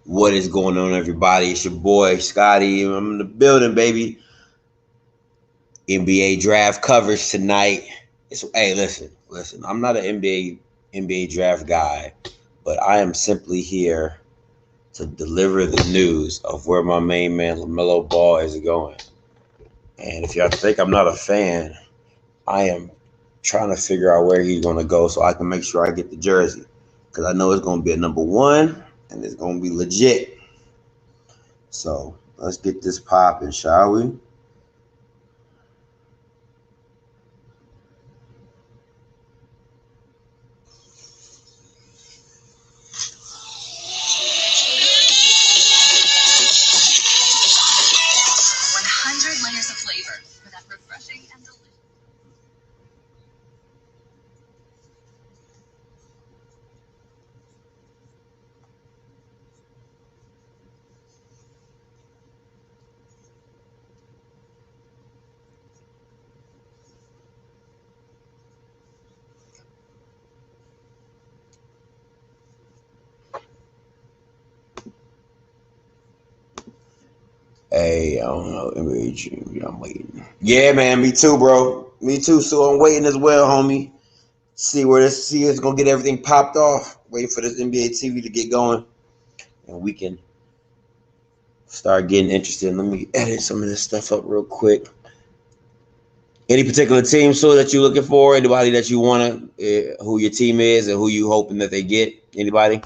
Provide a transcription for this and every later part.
What is going on, everybody? It's your boy Scotty. I'm in the building, baby. NBA draft coverage tonight. Hey, listen. I'm not an NBA draft guy, but I am simply here to deliver the news of where my main man LaMelo Ball is going. And if y'all think I'm not a fan, I am trying to figure out where he's going to go so I can make sure I get the jersey, because I know it's going to be a number one and it's going to be legit. So let's get this popping, shall we? Hey, I don't know. I'm waiting. Yeah, man, me too, bro. Me too. So I'm waiting as well, homie. See it's gonna get everything popped off. Waiting for this NBA TV to get going, and we can start getting interested. Let me edit some of this stuff up real quick. Any particular team, so that you're looking for? Anybody that you wanna, who your team is, and who you hoping that they get? Anybody?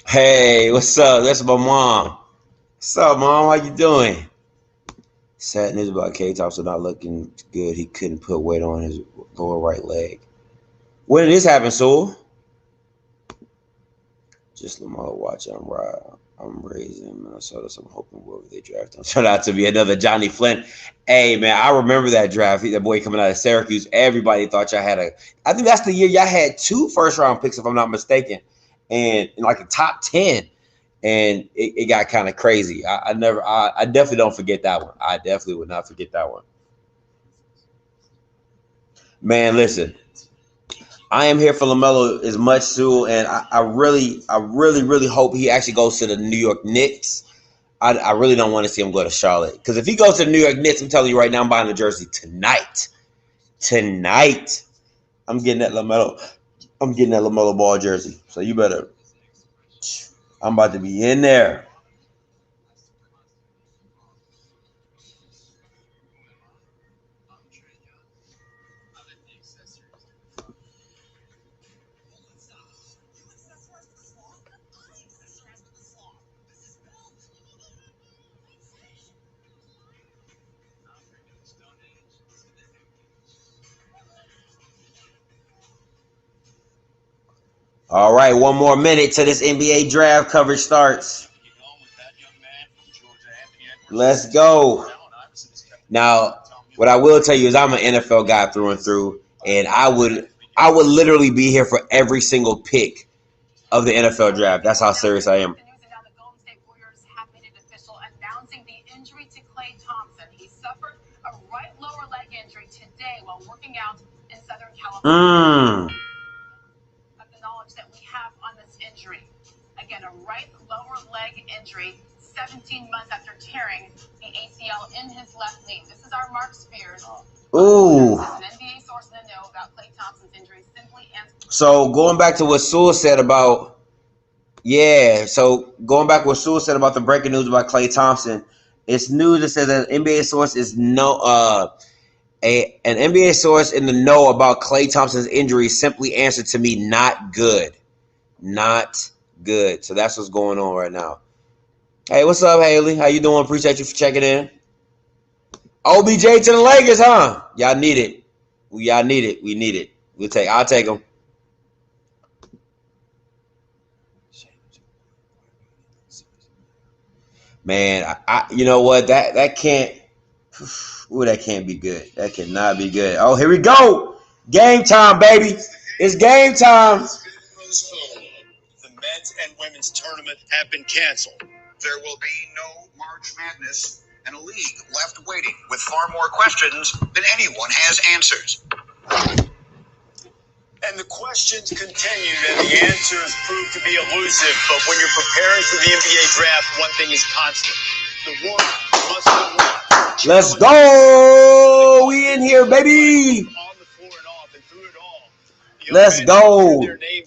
Hey, what's up? That's my mom. What's up, mom? How you doing? Sad news about K Thompson not looking good. He couldn't put weight on his lower right leg. When did this happen, Sewell? Just Lamar watch. I'm raising Minnesota, so I'm hoping whoever they draft him turn out to be another Johnny Flynn. Hey, man, I remember that draft. That boy coming out of Syracuse. Everybody thought y'all had a. I think that's the year y'all had 2 first-round picks, if I'm not mistaken, and in like a top 10. And it got kind of crazy. I definitely don't forget that one. I definitely would not forget that one. Man, listen, I am here for LaMelo as much too, and I really hope he actually goes to the New York Knicks. I really don't want to see him go to Charlotte, because if he goes to the New York Knicks, I'm telling you right now, I'm buying the jersey tonight. Tonight, I'm getting that LaMelo. I'm getting that LaMelo Ball jersey. So you better. I'm about to be in there. All right, one more minute till this NBA draft coverage starts. Let's go. Now, what I will tell you is I'm an NFL guy through and through, and I would literally be here for every single pick of the NFL draft. That's how serious I am. Mm. Ooh. So going back to what Sewell said about Yeah, so going back what Sue said about the breaking news about Klay Thompson, it's news that says that an NBA source is an NBA source in the know about Klay Thompson's injury simply answered to me, not good. Not good. So that's what's going on right now. Hey, what's up, Haley? How you doing? Appreciate you for checking in. OBJ to the Lakers, huh? Y'all need it. Y'all need it. We need it. I'll take them. Man, I you know what? That can't. Ooh, that can't be good. That cannot be good. Oh, here we go. Game time, baby. It's game time. The men's and women's tournament have been canceled. There will be no March Madness and a league left waiting with far more questions than anyone has answers. And the questions continued and the answers proved to be elusive. But when you're preparing for the NBA draft, one thing is constant. The war must go on. Let's go. We in here, baby. Let's go.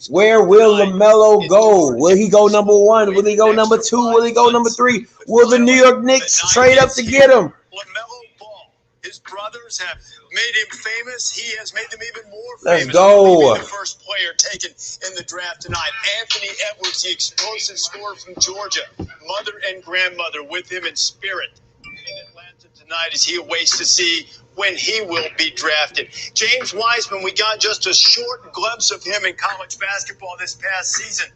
Where will LaMelo go? Will he go number 1? Will he go number 2? Will he go number 3? Will the New York Knicks trade up to get him? LaMelo Ball. His brothers have made him famous. He has made them even more famous. Let's go. The first player taken in the draft tonight, Anthony Edwards, the explosive scorer from Georgia, mother and grandmother with him in spirit. In Atlanta tonight as he awaits to see when he will be drafted. James Weisman, we got just a short glimpse of him in college basketball this past season.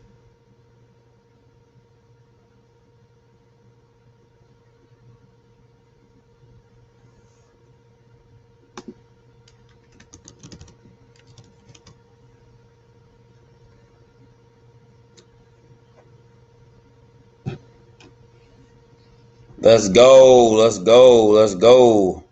Let's go. Let's go. Let's go.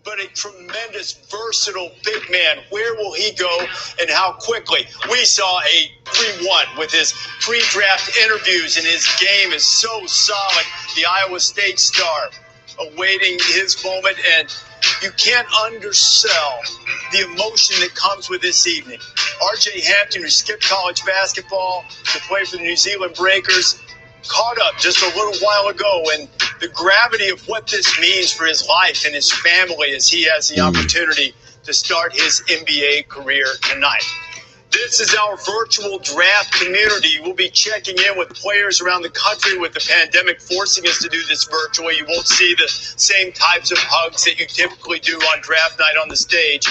But a tremendous, versatile big man. Where will he go and how quickly? We saw a 3-1 with his pre-draft interviews, and his game is so solid. The Iowa State star awaiting his moment, and you can't undersell the emotion that comes with this evening. R.J. Hampton, who skipped college basketball to play for the New Zealand Breakers, caught up just a little while ago, and the gravity of what this means for his life and his family as he has the opportunity to start his NBA career tonight. This is our virtual draft community. We'll be checking in with players around the country with the pandemic forcing us to do this virtually. You won't see the same types of hugs that you typically do on draft night on the stage.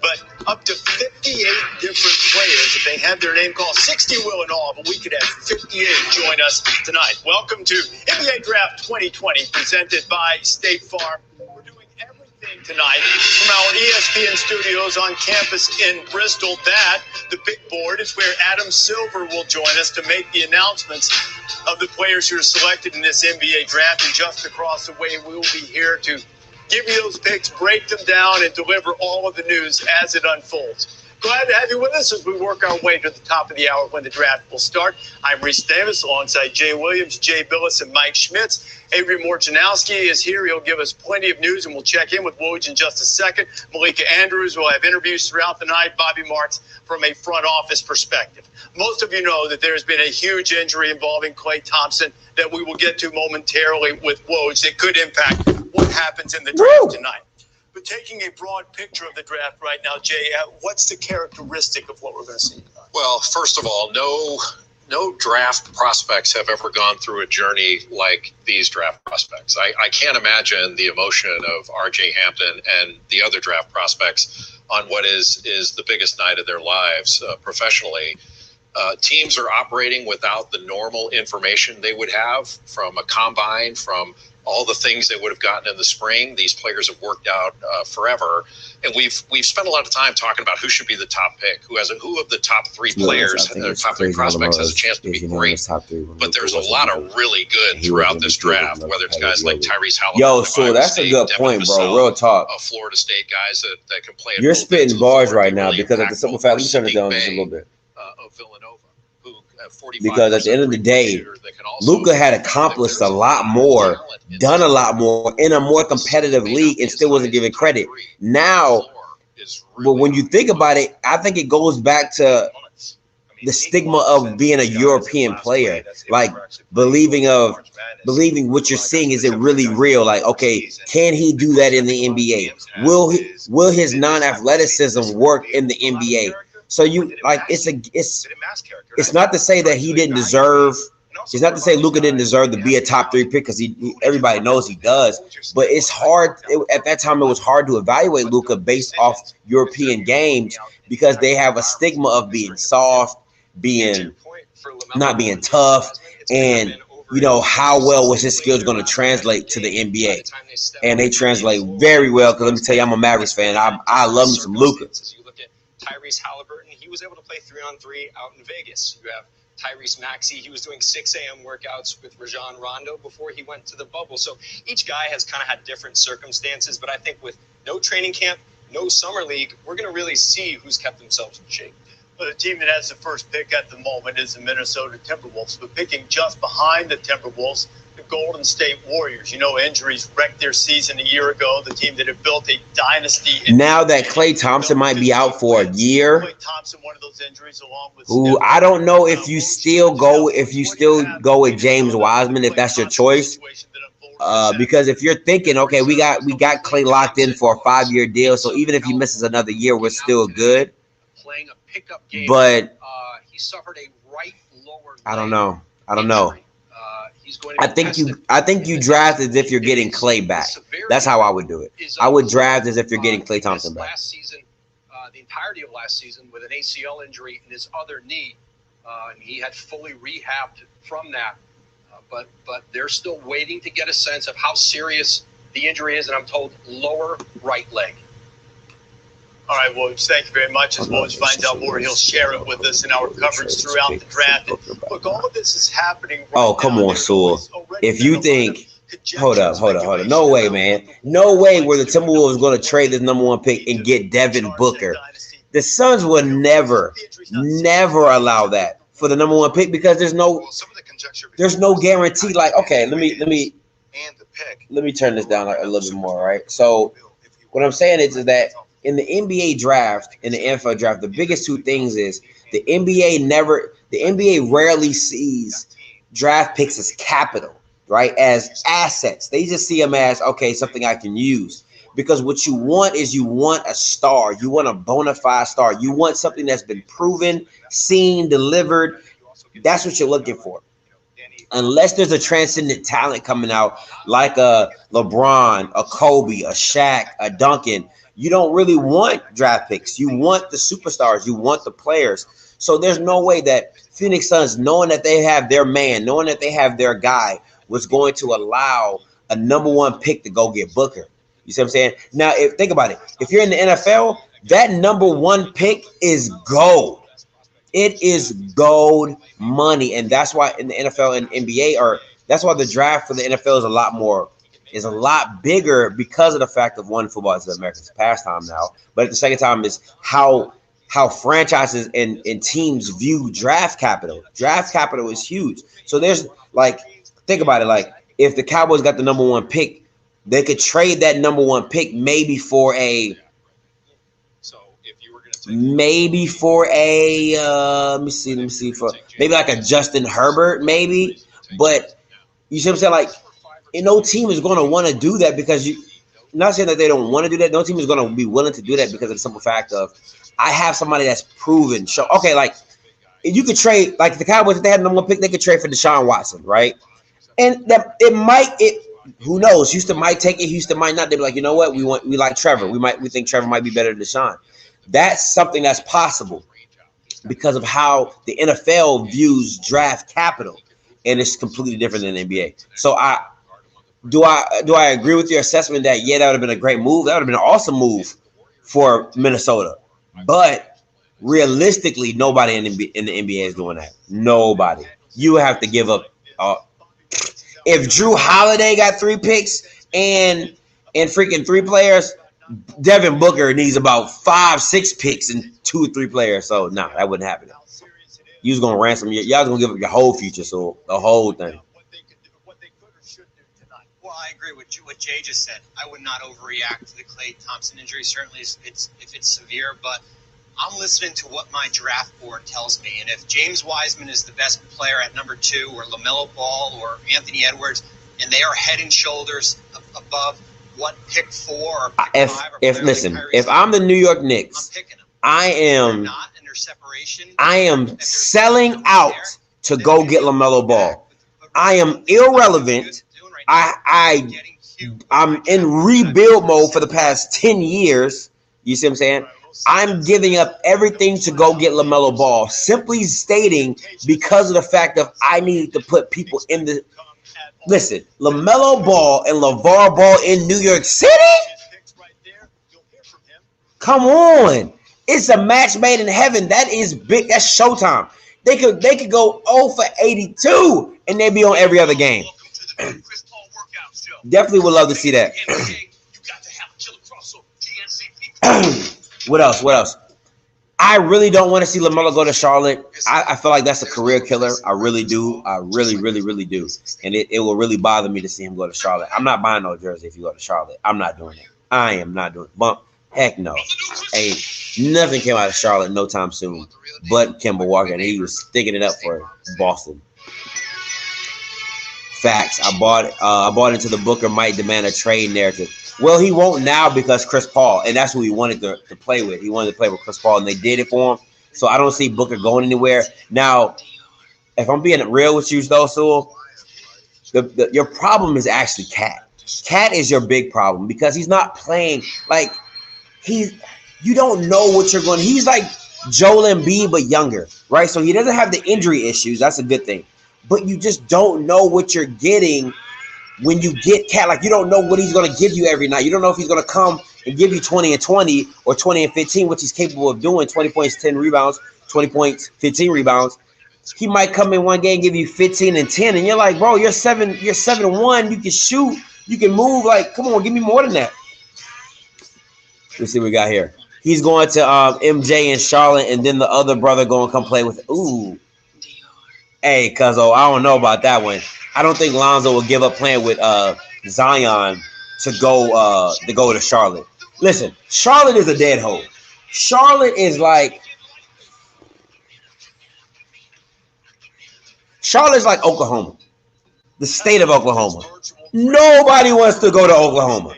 But up to 58 different players, if they had their name called, 60 will in all, but we could have 58 join us tonight. Welcome to NBA Draft 2020, presented by State Farm. We're doing everything tonight from our ESPN studios on campus in Bristol. The big board, is where Adam Silver will join us to make the announcements of the players who are selected in this NBA draft. And just across the way, we will be here to give you those picks, break them down, and deliver all of the news as it unfolds. Glad to have you with us as we work our way to the top of the hour when the draft will start. I'm Reese Davis alongside Jay Williams, Jay Billis, and Mike Schmitz. Avery Morjanowski is here. He'll give us plenty of news, and we'll check in with Woj in just a second. Malika Andrews will have interviews throughout the night. Bobby Marks from a front office perspective. Most of you know that there's been a huge injury involving Klay Thompson that we will get to momentarily with Woj that could impact what happens in the draft tonight. But taking a broad picture of the draft right now, Jay, what's the characteristic of what we're going to see tonight? Well, first of all, no draft prospects have ever gone through a journey like these draft prospects. I can't imagine the emotion of R.J. Hampton and the other draft prospects on what is the biggest night of their lives professionally. Teams are operating without the normal information they would have from a combine, from all the things they would have gotten in the spring. These players have worked out forever, and we've spent a lot of time talking about who should be the top pick, who of the top three players, the top three prospects has a chance to be great. But there's a lot of really good throughout this draft, whether it's guys like Tyrese Halliburton. Yo, so that's a good point, bro. Real talk. Florida State guys that can play. You're spitting bars right now because of the simple fact. Let me turn it down just a little bit. Of Villanova, who because at the end of the day, Luka had accomplished a lot more, done a lot more in a more competitive league, and still wasn't given credit. Now, but when you think about it, I think it goes back to the stigma of being a European player, like believing what you're seeing, is it really real? Like, okay, can he do that in the NBA? Will his non-athleticism work in the NBA? So you like it's not to say that he didn't deserve. It's not to say Luka didn't deserve to be a top 3 pick, because everybody knows he does. But it's hard at that time. It was hard to evaluate Luka based off European games, because they have a stigma of being soft, not being tough, and how well was his skills going to translate to the NBA? And they translate very well, because let me tell you, I'm a Mavericks fan. I love me some Luka. You look at Tyrese Halliburton, he was able to play 3-on-3 out in Vegas. You have Tyrese Maxey, he was doing 6 a.m. workouts with Rajon Rondo before he went to the bubble. So each guy has kind of had different circumstances, but I think with no training camp, no summer league, we're going to really see who's kept themselves in shape. Well, the team that has the first pick at the moment is the Minnesota Timberwolves, but picking just behind the Timberwolves, the Golden State Warriors. Injuries wrecked their season a year ago. The team that had built a dynasty. Now that Klay Thompson might be out for a year. Klay Thompson, one of those injuries, along with I don't know if you still go with James Wiseman, if that's your choice. Because if you're thinking, okay, we got Klay locked in for a 5-year deal, so even if he misses another year, we're still good. Playing a pickup game, but he suffered a right lower. I don't know. I think you draft as if you're getting Klay back. That's how I would do it. I would draft as if you're getting Klay Thompson back. Last season, the entirety of last season with an ACL injury in his other knee, and he had fully rehabbed from that. But they're still waiting to get a sense of how serious the injury is, and I'm told lower right leg. All right, well, thank you very much. As Woj finds out more, he'll share it with us in our coverage throughout the draft. Look, all of this is happening right now. Come on, Sewell. If you think – hold up. No way, man. No way were the Timberwolves going to trade this number 1 pick and get Devin Booker. The Suns would never allow that for the number 1 pick, because there's no guarantee. Like, okay, let me turn this down a little bit more, right? So what I'm saying is that in the NBA draft, in the NFL draft, the biggest 2 things is the NBA rarely sees draft picks as capital, right? As assets. They just see them as, okay, something I can use. Because what you want is a star. You want a bona fide star. You want something that's been proven, seen, delivered. That's what you're looking for. Unless there's a transcendent talent coming out like a LeBron, a Kobe, a Shaq, a Duncan, you don't really want draft picks. You want the superstars. You want the players. So there's no way that Phoenix Suns, knowing that they have their man, knowing that they have their guy, was going to allow a number 1 pick to go get Booker. You see what I'm saying? Now, think about it. If you're in the NFL, that number 1 pick is gold. It is gold money. And that's why in the NFL and NBA that's why the draft for the NFL is a lot bigger, because of the fact of, one, football is America's pastime now, but at the second time is how franchises and teams view draft capital. Draft capital is huge. So there's think about it. Like, if the Cowboys got the number 1 pick, they could trade that number 1 pick maybe for a let me see for maybe like a Justin Herbert, maybe. But you see what I'm saying? Like, no team is going to want to do that, because not saying that they don't want to do that. No team is going to be willing to do that because of the simple fact of, I have somebody that's proven. Okay, like, you could trade, like the Cowboys, if they had the number 1 pick, they could trade for Deshaun Watson, right? And that who knows? Houston might take it. Houston might not. They'd be like, you know what? We like Trevor. We think Trevor might be better than Deshaun. That's something that's possible because of how the NFL views draft capital, and it's completely different than the NBA. So do I agree with your assessment that, yeah, that would have been a great move? That would have been an awesome move for Minnesota. But realistically, nobody in the NBA is doing that. Nobody. You have to give up. If Drew Holiday got 3 picks and freaking 3 players, Devin Booker needs about 5-6 picks and 2 or 3 players. So no, that wouldn't happen. You was gonna ransom y'all gonna give up your whole future, so the whole thing. Well, I agree with what Jay just said. I would not overreact to the Klay Thompson injury. Certainly, if it's severe, but I'm listening to what my draft board tells me, and if James Wiseman is the best player at number 2, or LaMelo Ball, or Anthony Edwards, and they are head and shoulders above what pick 4 or pick 5, or if I'm the New York Knicks, I'm picking them. I am Not in their separation. I am selling out to go get LaMelo Ball. I am irrelevant. I'm in rebuild mode for the past 10 years. You see what I'm saying? I'm giving up everything to go get LaMelo Ball, simply stating because of the fact that I need to put people in the. Listen, LaMelo Ball and LeVar Ball in New York City? Come on. It's a match made in heaven. That is big. That's showtime. They could go 0 for 82 and they'd be on every other game. Definitely would love to see that. What else? I really don't want to see LaMelo go to Charlotte. I feel like that's a career killer. I really do. I really, really, really do. And it will really bother me to see him go to Charlotte. I'm not buying no jersey if you go to Charlotte. I'm not doing it. I am not doing it. Bump. Heck no. Hey, nothing came out of Charlotte no time soon. But Kemba Walker, and he was sticking it up for Boston. Facts. I bought into the Booker might demand a trade narrative. Well, he won't now because Chris Paul, and that's who he wanted to play with. He wanted to play with Chris Paul, and they did it for him. So I don't see Booker going anywhere. Now, if I'm being real with you, though, Sewell, your problem is actually Cat. Cat is your big problem because he's not playing like you don't know what you're going. He's like Joel Embiid, but younger, right? So he doesn't have the injury issues. That's a good thing. But you just don't know what you're getting when you get Cat. Like, you don't know what he's going to give you every night. You don't know if he's going to come and give you 20 and 20 or 20 and 15, which he's capable of doing. 20 points, 10 rebounds, 20 points, 15 rebounds. He might come in one game, give you 15 and 10, and you're like, bro, you're 7-1. You can shoot. You can move. Like, come on, give me more than that. Let's see what we got here. He's going to MJ in Charlotte, and then the other brother going to come play with. Ooh. Hey, cuzzo, I don't know about that one. I don't think Lonzo will give up playing with Zion to go to Charlotte. Listen, Charlotte is a dead hole. Charlotte is like Oklahoma, the state of Oklahoma. Nobody wants to go to Oklahoma.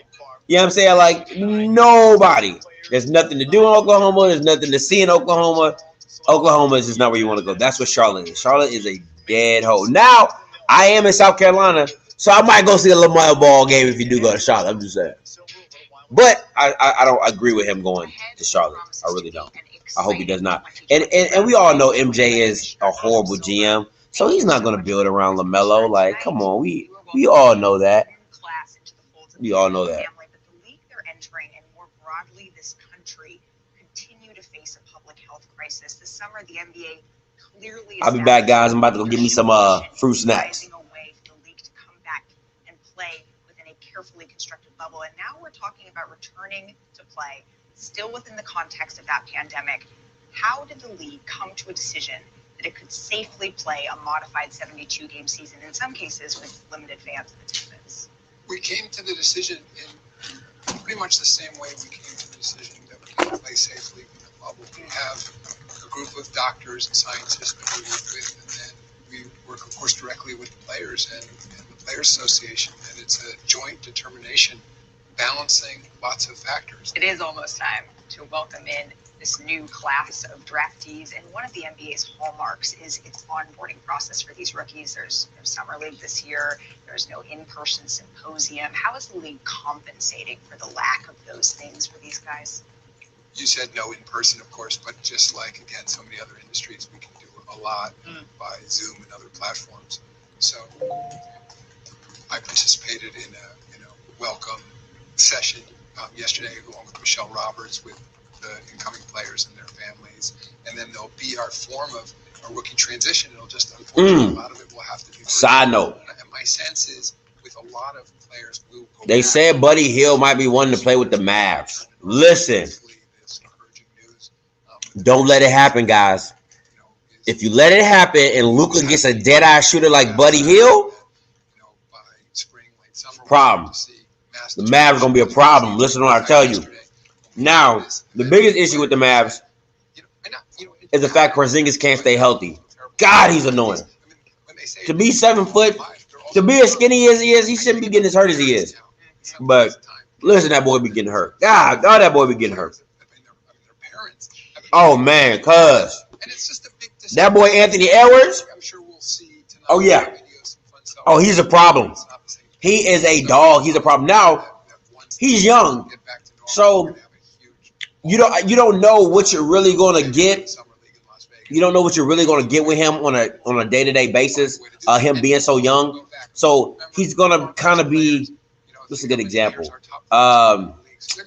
You know what I'm saying? Like, nobody. There's nothing to do in Oklahoma. There's nothing to see in Oklahoma. Oklahoma is just not where you want to go. That's what Charlotte is. Charlotte is a dead hole. Now, I am in South Carolina, so I might go see a LaMelo Ball game if you do go to Charlotte. I'm just saying. But I don't agree with him going to Charlotte. I really don't. I hope he does not. And we all know MJ is a horrible GM, so he's not going to build around LaMelo. Like, come on. We all know that. We all know that. This summer, the NBA clearly I'll be back, guys. I'm about to go get me some fruit snacks. A way for the league to come back and play within a carefully constructed bubble. And now we're talking about returning to play, still within the context of that pandemic. How did the league come to a decision that it could safely play a modified 72-game season, in some cases with limited fans in attendance? We came to the decision in pretty much the same way we came to the decision that we can play safely in the bubble. We have a group of doctors and scientists that we work with, and then we work, of course, directly with the players and the Players Association, and it's a joint determination balancing lots of factors. It is almost time to welcome in this new class of draftees, and one of the NBA's hallmarks is its onboarding process for these rookies. There's no summer league this year. There's no in-person symposium. How is the league compensating for the lack of those things for these guys? You said no in person, of course, but just like, again, so many other industries, we can do a lot by Zoom and other platforms. So I participated in a welcome session yesterday along with Michelle Roberts with the incoming players and their families. And then there'll be our form of a rookie transition. It'll just, unfortunately, a lot of it will have to be. Side note. And my sense is with a lot of players, we'll go they said Buddy Hield might be wanting to play with the Mavs. Listen. Don't let it happen, guys. If you let it happen and Luka gets a dead-eye shooter like Buddy Hield, problem. The Mavs are going to be a problem. Listen to what I tell you. Now, the biggest issue with the Mavs is the fact Porzingis can't stay healthy. God, he's annoying. To be 7 foot, to be as skinny as he is, he shouldn't be getting as hurt as he is. But listen, that boy be getting hurt. God, that boy be getting hurt. Oh man, cuz that boy Anthony Edwards. Oh yeah. Oh, he's a problem. He is a dog. He's a problem. Now he's young, so you don't know what you're really gonna get. You don't know what you're really gonna get with him on a day-to-day basis. Him being so young, so he's gonna kind of be. What's a good example? I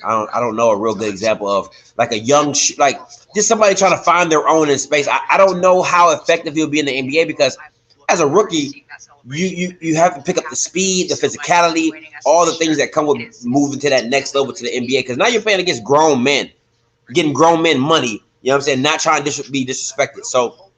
don't know a real good example of like a young like just somebody trying to find their own in space. I don't know how effective he'll be in the NBA because as a rookie, you have to pick up the speed, the physicality, all the things that come with moving to that next level to the NBA. Because now you're playing against grown men, getting grown men money. You know what I'm saying? Not trying to be disrespected. So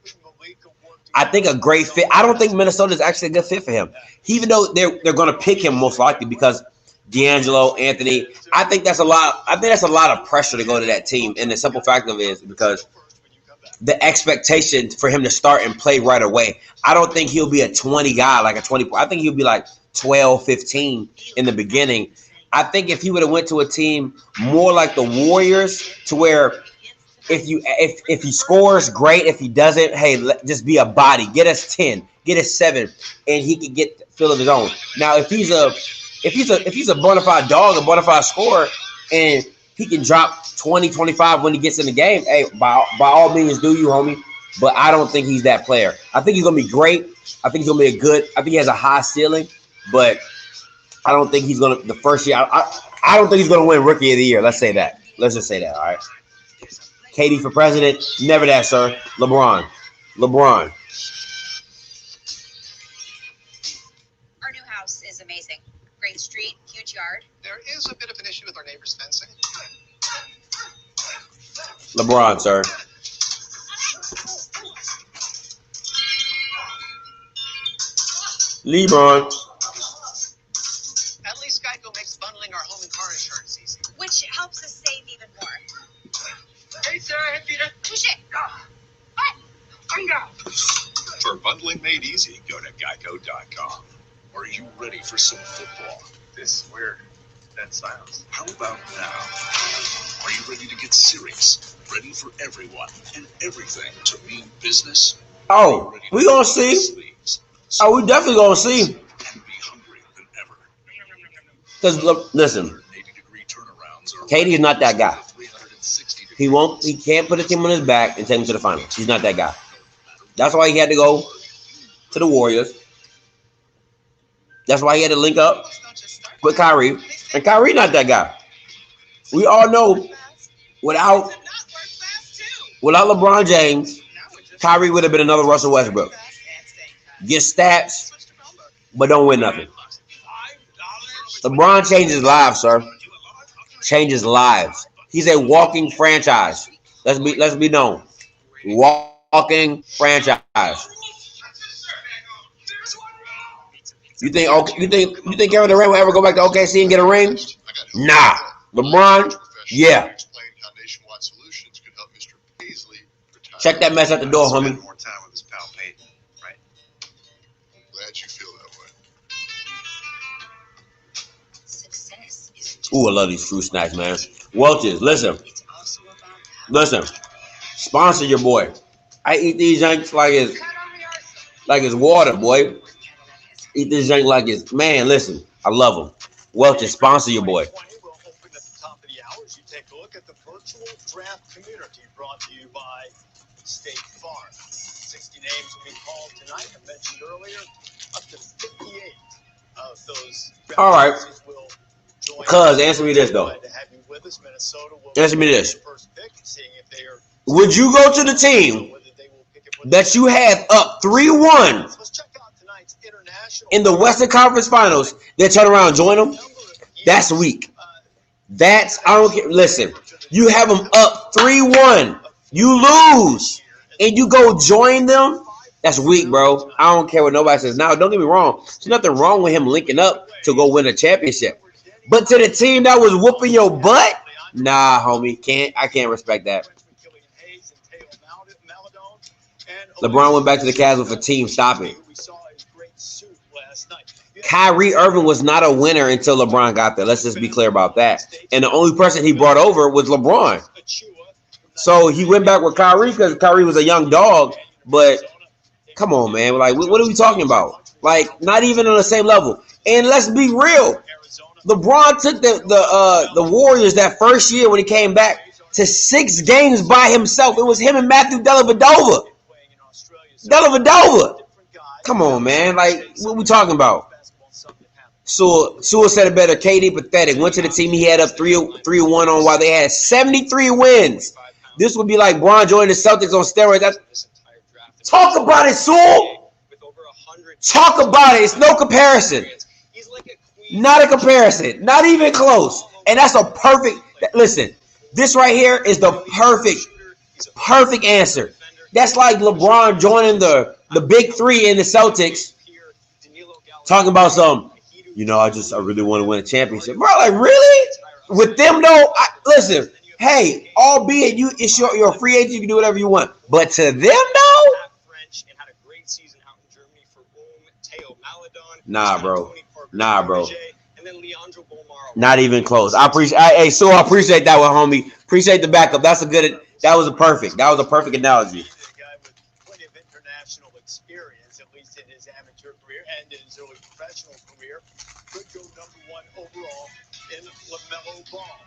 I think a great fit. I don't think Minnesota is actually a good fit for him, even though they're going to pick him most likely because D'Angelo, Anthony. I think that's a lot. I think that's a lot of pressure to go to that team. And the simple fact of it is because the expectation for him to start and play right away. I don't think he'll be a 20 guy, like a 20. I think he'll be like 12, 15 in the beginning. I think if he would have went to a team more like the Warriors, to where if he scores, great. If he doesn't, hey, just be a body. Get us 10, get us 7, and he can get fill of his own. Now, if he's a bona fide dog, a bona fide scorer, and he can drop 20, 25 when he gets in the game, hey, by all means, do you, homie. But I don't think he's that player. I think he's going to be great. I think he's going to be I think he has a high ceiling, but I don't think he's going to, the first year, I don't think he's going to win Rookie of the Year. Let's say that. Let's just say that, all right? Katie for president, never that, sir. LeBron. Our new house is amazing. Great street, huge yard. There is a bit of an issue with our neighbor's fencing. LeBron, sir. LeBron. At least Geico makes bundling our home and car insurance easy. Which helps us save even more. Hey, Sarah, hey, Peter. Push it. For bundling made easy, go to geico.com. Are you ready for some football? This is weird. That silence. How about now? Are you ready to get serious? Ready for everyone and everything to mean business? Oh, we gonna see. Oh, we definitely gonna see. And be hungry than ever. Because listen, Katie is not that guy. He can't put a team on his back and take him to the finals. He's not that guy. That's why he had to go to the Warriors. That's why he had to link up with Kyrie. And Kyrie not that guy. We all know without LeBron James, Kyrie would have been another Russell Westbrook. Get stats, but don't win nothing. LeBron changes lives, sir. Changes lives. He's a walking franchise. Let's be known. Walking franchise. You think Kevin Durant will ever go back to OKC and get a ring? Nah. LeBron, yeah. Check that mess at the door, homie. Ooh, I love these fruit snacks, man. Welch's, listen. Sponsor your boy. I eat these drinks like it's water, boy. Eat this drink like it's, man, listen. I love them. Welch's, sponsor your boy. We'll open at the top of the hours. You take a look at the virtual draft community brought to you by State Farm. 60 names will be called tonight. I mentioned earlier, up to 58 of those. All right. Cuz, answer me this, though. Answer me this. Would you go to the team that you had up 3-1 in the Western Conference Finals, then turn around and join them? That's weak. I don't care. Listen, you have them up 3-1. You lose, and you go join them? That's weak, bro. I don't care what nobody says. Now, don't get me wrong. There's nothing wrong with him linking up to go win a championship. But to the team that was whooping your butt? Nah, homie. I can't respect that. LeBron went back to the Cavs with a team. Stop it. Kyrie Irving was not a winner until LeBron got there. Let's just be clear about that. And the only person he brought over was LeBron. So he went back with Kyrie because Kyrie was a young dog. But come on, man. Like, what are we talking about? Like, not even on the same level. And let's be real. LeBron took the Warriors that first year when he came back to 6 games by himself. It was him and Matthew Dellavedova. Come on, man. Like, what are we talking about? Sewell said it better. KD pathetic. Went to the team he had up 3-1 on while they had 73 wins. This would be like Bron joining the Celtics on steroids. Talk about it, Sewell. Talk about it. It's no comparison. Not a comparison. Not even close. And that's a perfect. Listen, this right here is the perfect answer. That's like LeBron joining the big three in the Celtics. Talking about some, I really want to win a championship. Bro, like, really? With them, though, listen, hey, albeit you're a free agent, you can do whatever you want. But to them, though? Nah, bro. Not even close. I appreciate that one, homie. Appreciate the backup. That was a perfect analogy. Experience, at least in his amateur career and in his early professional career, could go #1 overall in LaMelo Ball.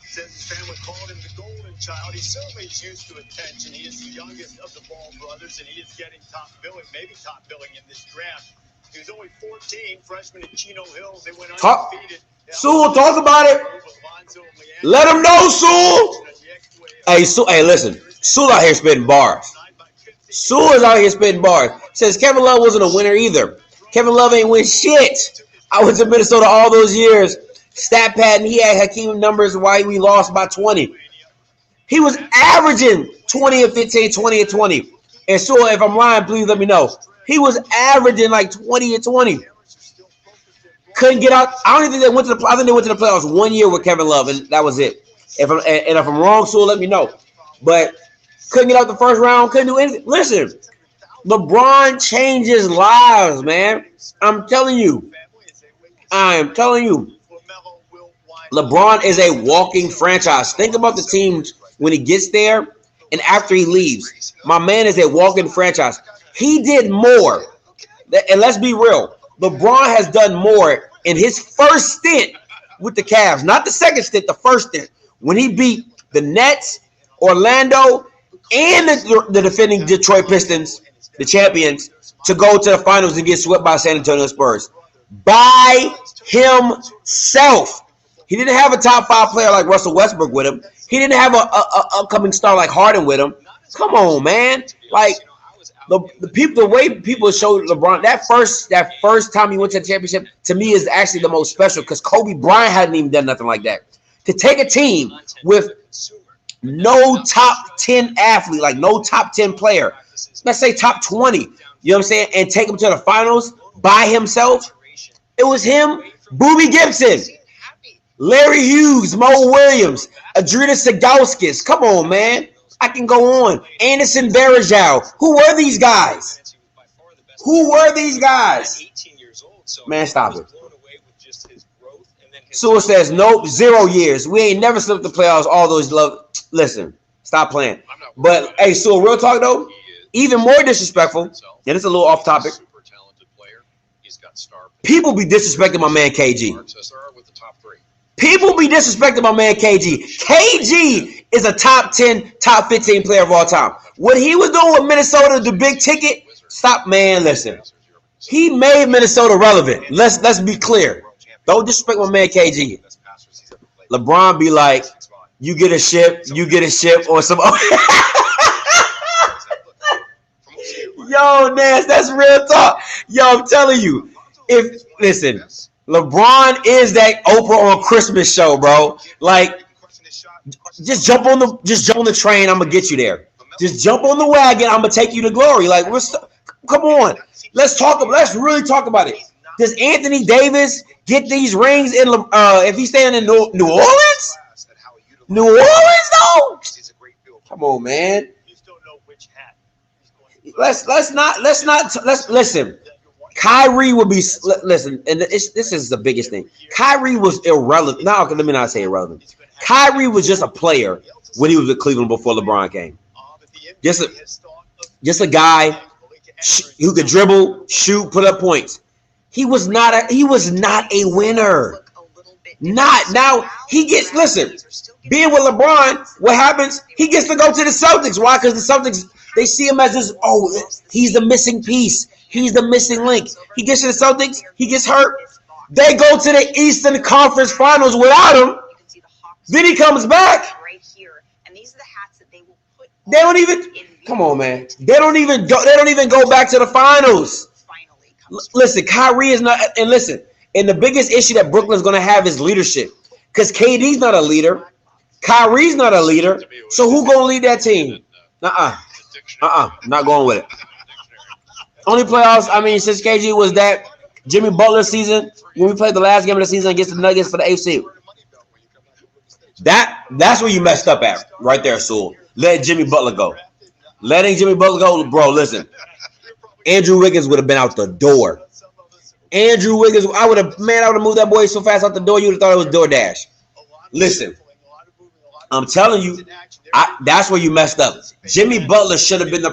Says his family called him the golden child. He certainly is used to attention. He is the youngest of the Ball brothers, and he is getting top billing, maybe top billing in this draft. He was only 14, freshman at Chino Hills. They went undefeated. Sewell, talk about it. Let him know, Sewell. Hey, listen. Sewell out here spitting bars. Sewell is out here spitting bars. Says Kevin Love wasn't a winner either. Kevin Love ain't win shit. I went to Minnesota all those years. Stat pad, and he had Hakeem numbers why we lost by 20. He was averaging 20 and 15, 20 and 20. And so if I'm lying, please let me know. He was averaging like 20 and 20. Couldn't get out. I don't even think they went to the. I think they went to the playoffs 1 year with Kevin Love, and that was it. If I'm wrong, so let me know. But couldn't get out the first round. Couldn't do anything. Listen, LeBron changes lives, man. I'm telling you. LeBron is a walking franchise. Think about the teams when he gets there and after he leaves. My man is a walking franchise. He did more. And let's be real. LeBron has done more in his first stint with the Cavs. Not the second stint, the first stint. When he beat the Nets, Orlando, and the defending Detroit Pistons, the champions, to go to the finals and get swept by San Antonio Spurs. By himself. He didn't have a top 5 player like Russell Westbrook with him. He didn't have a upcoming star like Harden with him. Come on, man. Like the way people showed LeBron that first time he went to the championship, to me, is actually the most special because Kobe Bryant hadn't even done nothing like that. To take a team with no top 10 athlete, like no top 10 player, let's say top 20, you know what I'm saying, and take him to the finals by himself. It was him, Boobie Gibson, Larry Hughes, Mo Williams, Adrinas Sagauskis. Come on, man. I can go on. Anderson Varejao. Who were these guys? Man, stop it. Sewell says, nope, 0 years. We ain't never slipped the playoffs. All those love. Listen, stop playing. But, hey, Sewell, real talk, though, even more disrespectful, and it's a little off topic. People be disrespecting my man KG. People be disrespecting my man KG. KG is a top 10, top 15 player of all time. What he was doing with Minnesota, the big ticket, stop, man, listen. He made Minnesota relevant. Let's be clear. Don't disrespect my man KG. LeBron be like, you get a ship or some. Yo, Nance, that's real talk. Yo, I'm telling you. Listen, LeBron is that Oprah on Christmas show, bro. Like, just jump on the train. I'm gonna get you there. Just jump on the wagon. I'm gonna take you to glory. Like, come on. Let's really talk about it. Does Anthony Davis get these rings if he's staying in New Orleans? New Orleans, though. Come on, man. let's listen. Kyrie will be listen, and this is the biggest thing. Kyrie was irrelevant. No, let me not say irrelevant. Kyrie was just a player when he was with Cleveland before LeBron came. Just a guy who could dribble, shoot, put up points. He was not a winner. Not now. He gets being with LeBron. What happens? He gets to go to the Celtics. Why? Because the Celtics, they see him as this. Oh, he's the missing piece. He's the missing link. He gets to the Celtics. He gets hurt. They go to the Eastern Conference Finals without him. Then he comes back. They don't even. Come on, man. They don't even go back to the finals. Listen, Kyrie is not. And listen. And the biggest issue that Brooklyn's going to have is leadership. Because KD's not a leader. Kyrie's not a leader. So who going to lead that team? Not going with it. Only playoffs, since KG was that Jimmy Butler season, when we played the last game of the season against the Nuggets for the AFC. That's where you messed up at, right there, Sewell. Let Jimmy Butler go. Letting Jimmy Butler go, bro, listen. Andrew Wiggins would have been out the door. Andrew Wiggins, I would have moved that boy so fast out the door, you would have thought it was DoorDash. Listen, I'm telling you, that's where you messed up. Jimmy Butler should have been the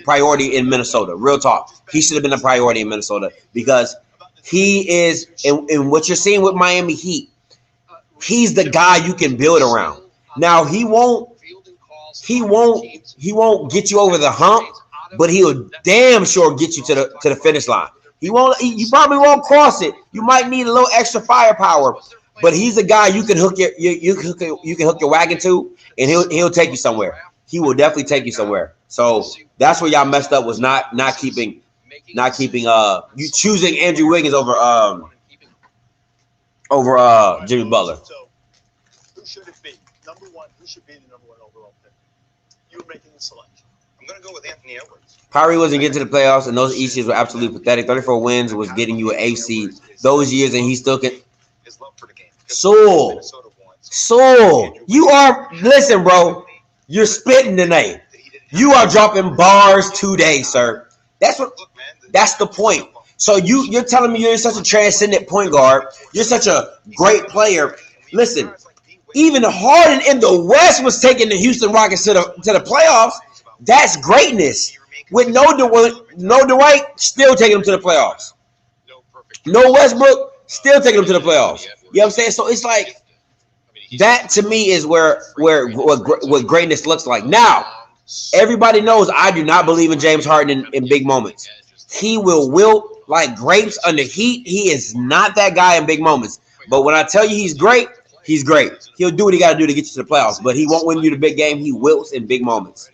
priority in Minnesota. Real talk. He should have been the priority in Minnesota because he is, and what you're seeing with Miami Heat, he's the guy you can build around. Now, he won't get you over the hump, but he'll damn sure get you to the finish line. You probably won't cross it. You might need a little extra firepower, but he's a guy you can hook your wagon to, and he'll take you somewhere. He will definitely take you somewhere. So that's where y'all messed up, was not keeping you choosing Andrew Wiggins over Jimmy Butler. So who should it be? Number one, who should be the number one overall pick? You were making the selection. I'm going to go with Anthony Edwards. Kyrie wasn't getting to the playoffs, and those East years were absolutely pathetic. 34 wins was getting you an 8 seed those years, and he still can. His love for the game. Soul, you are. Listen, bro, you're spitting tonight. You are dropping bars today, sir. That's the point. So you're telling me you're such a transcendent point guard. You're such a great player. Listen, even Harden in the West was taking the Houston Rockets to the playoffs. That's greatness. With no Dwight, still taking them to the playoffs. No Westbrook, still taking them to the playoffs. You know what I'm saying? So it's like that to me is what greatness looks like. Now, everybody knows I do not believe in James Harden in big moments. He will wilt like grapes under heat. He is not that guy in big moments. But when I tell you he's great, he's great. He'll do what he got to do to get you to the playoffs. But he won't win you the big game. He wilts in big moments.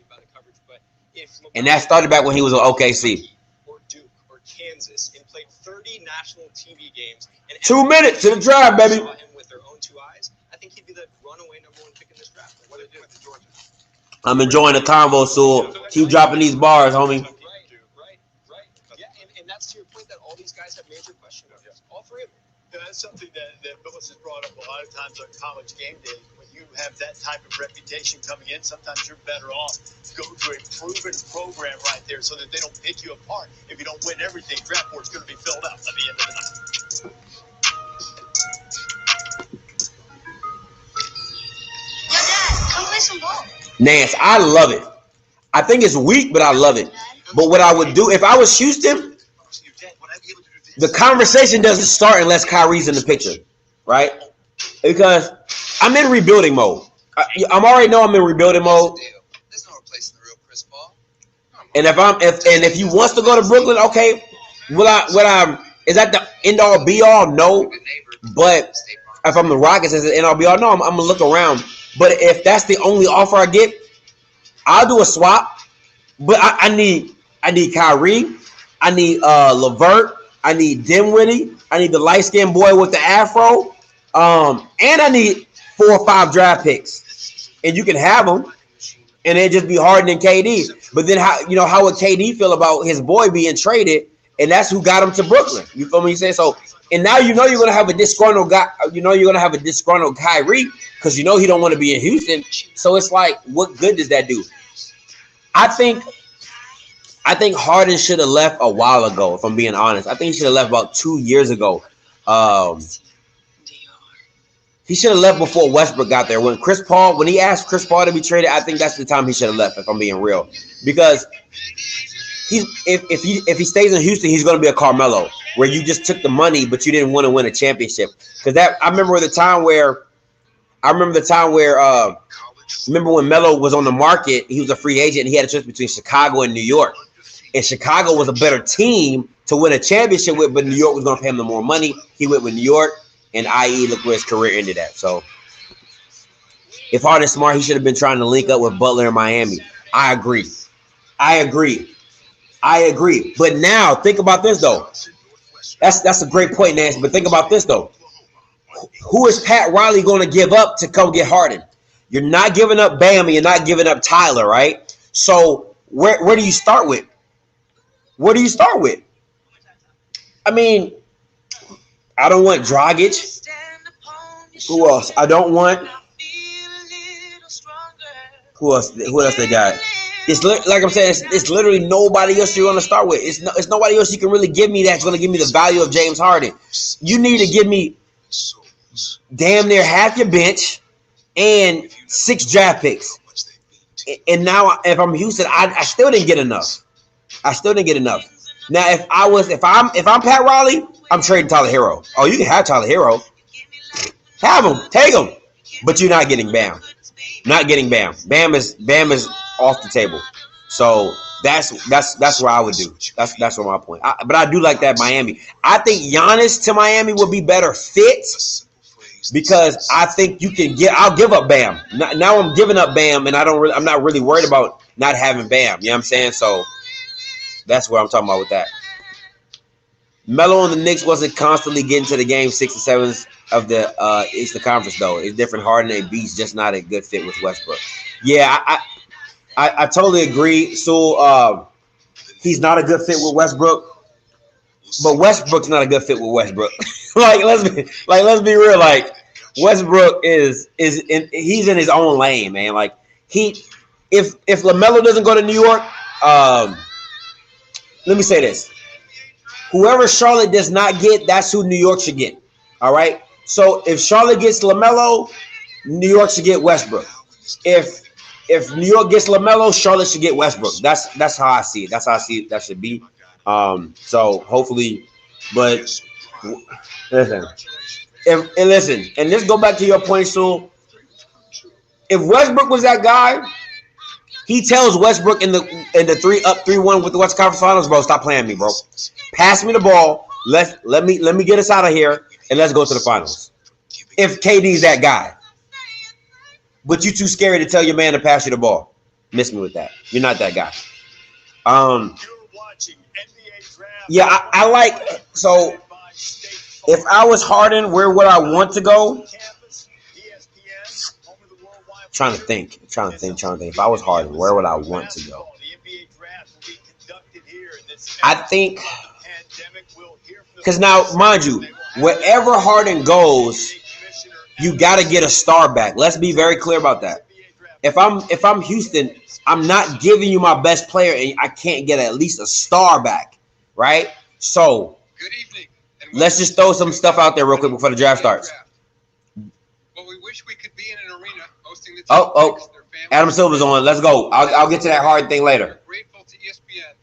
And that started back when he was on OKC. Or Duke or Kansas and played 30 national TV games. And 2 minutes to the drive, baby. Saw him with their own two eyes. I think he'd be the runaway number one pick in this draft. What did they do with Georgia? I'm enjoying the convo, Sewell. Keep dropping these bars, homie. Right. Yeah, and that's to your point that all these guys have major question marks. All three of them. Yeah, that's something that Billis has brought up a lot of times on College Game Day. When you have that type of reputation coming in, sometimes you're better off go to a proven program right there so that they don't pick you apart. If you don't win everything, draft board's going to be filled up at the end of the night. Yo, Dad, come play some ball. Nance, I love it. I think it's weak, but I love it. But what I would do, if I was Houston, the conversation doesn't start unless Kyrie's in the picture, right? Because I'm in rebuilding mode. I'm already know I'm in rebuilding mode. There's no replacing the real Chris Paul. And if he wants to go to Brooklyn, okay, is that the end all be all? No. But if I'm the Rockets, is it end all be all? No, I'm gonna look around. But if that's the only offer I get, I'll do a swap. But I need Kyrie, I need LeVert, I need Dinwiddie, I need the light-skinned boy with the afro, and I need 4 or 5 draft picks. And you can have them, and it'd just be Harden and KD. But then how would KD feel about his boy being traded? And that's who got him to Brooklyn. You feel me? Saying so. And now you're gonna have a disgruntled guy. You're gonna have a disgruntled Kyrie because he don't want to be in Houston. So it's like, what good does that do? I think I think Harden should have left a while ago, if I'm being honest. I think he should have left about 2 years ago. He should have left before Westbrook got there. When he asked Chris Paul to be traded, I think that's the time he should have left, if I'm being real. Because if he stays in Houston, he's going to be a Carmelo, where you just took the money, but you didn't want to win a championship. Because I remember the time where remember when Melo was on the market, he was a free agent, and he had a choice between Chicago and New York. And Chicago was a better team to win a championship with, but New York was going to pay him the more money. He went with New York, and i.e. look where his career ended at. So if Harden's smart, he should have been trying to link up with Butler in Miami. I agree. But now, think about this, though. That's a great point, Nancy. But think about this, though. Who is Pat Riley going to give up to come get Harden? You're not giving up Bam, and you're not giving up Tyler, right? So where do you start with? Where do you start with? I mean, I don't want Dragic. Who else? I don't want. Who else they got? It's like I'm saying, it's literally nobody else you're going to start with. It's nobody else you can really give me that's going to give me the value of James Harden. You need to give me damn near half your bench and 6 draft picks. And now, if I'm Houston, I still didn't get enough. Now, if I'm Pat Riley, I'm trading Tyler Hero. Oh, you can have Tyler Hero. Have him, take him, but you're not getting Bam. Not getting Bam. Bam is off the table. So that's what I would do. That's what my point. But I do like that Miami. I think Giannis to Miami would be better fit because I think you can get. I'll give up Bam. Now I'm giving up Bam, and I'm not really worried about not having Bam. You know what I'm saying? So that's what I'm talking about with that. Melo and the Knicks wasn't constantly getting to the game 6 and 7s of the Eastern Conference, though. It's different. Harden and Beast just not a good fit with Westbrook. Yeah, I totally agree. So he's not a good fit with Westbrook, but Westbrook's not a good fit with Westbrook. let's be real. Like Westbrook he's in his own lane, man. Like if LaMelo doesn't go to New York, let me say this. Whoever Charlotte does not get, that's who New York should get. All right? So if Charlotte gets LaMelo, New York should get Westbrook. If New York gets LaMelo, Charlotte should get Westbrook. That's how I see it. That's how I see it. That should be. So hopefully, but listen. And let's go back to your point, Sue. If Westbrook was that guy, he tells Westbrook in the 3-1 with the Western Conference Finals, bro, stop playing me, bro. Pass me the ball. Let me get us out of here and let's go to the finals. If KD's that guy. But you too scary to tell your man to pass you the ball. Miss me with that. You're not that guy. Yeah, I like so if I was Harden, where would I want to go? Trying to think. If I was Harden, where would I want to go? I think because now, mind you, wherever Harden goes, you got to get a star back. Let's be very clear about that. If I'm Houston, I'm not giving you my best player, and I can't get at least a star back, right? So let's just throw some stuff out there real quick before the draft starts. Well, we wish we could be in an arena hosting the Adam Silver's on. Let's go. I'll get to that hard thing later. We're grateful to ESPN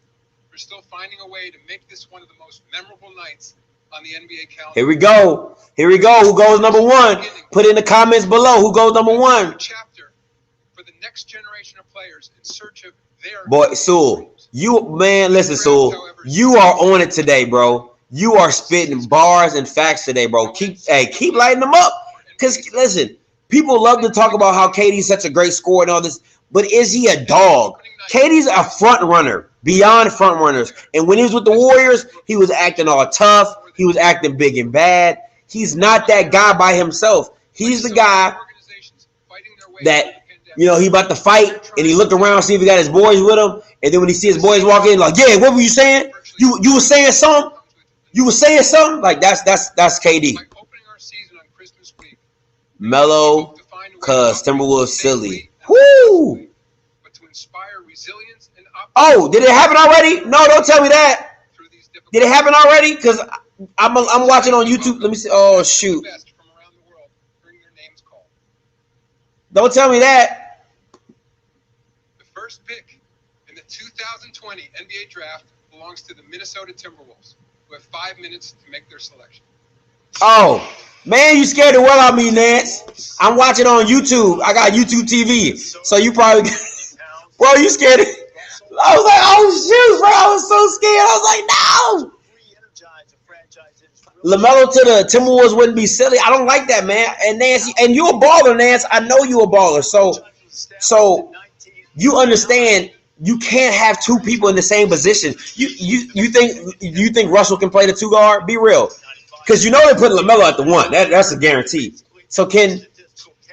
for still finding a way to make this one of the most memorable nights on the NBA calendar. Here we go. Who goes number 1? Put in the comments below who goes number 1. Chapter for the next generation of players in search of their boy, Sewell. Listen, Sewell. You are on it today, bro. You are spitting bars and facts today, bro. Keep lighting them up. Because listen, people love to talk about how KD's such a great scorer and all this, but is he a dog? KD's a front runner, beyond front runners. And when he was with the Warriors, he was acting all tough. He was acting big and bad. He's not that guy by himself. He's the guy that, he about to fight, and he looked around, see if he got his boys with him, and then when he sees his boys walk in, like, yeah, what were you saying? You were saying something? You were saying something? Like, that's KD. Melo, cause Timberwolves silly. Woo! But to inspire resilience and Oh, did it happen already? No, don't tell me that. Did it happen already? Because I'm watching on YouTube. Let me see. Oh, shoot. Don't tell me that. The first pick in the 2020 NBA draft belongs to the Minnesota Timberwolves, who have 5 minutes to make their selection. Oh, man, you scared the well out of me, Nance. I'm watching on YouTube. I got YouTube TV. So you probably... Bro, you scared it. I was like, oh, shoot, bro. I was so scared. I was like, no. LaMelo to the Timberwolves wouldn't be silly. I don't like that, man. And Nance, and you a baller, Nance. I know you a baller. So you understand you can't have two people in the same position. You think Russell can play the 2 guard? Be real. Because you know they put LaMelo at the 1. That's a guarantee. So can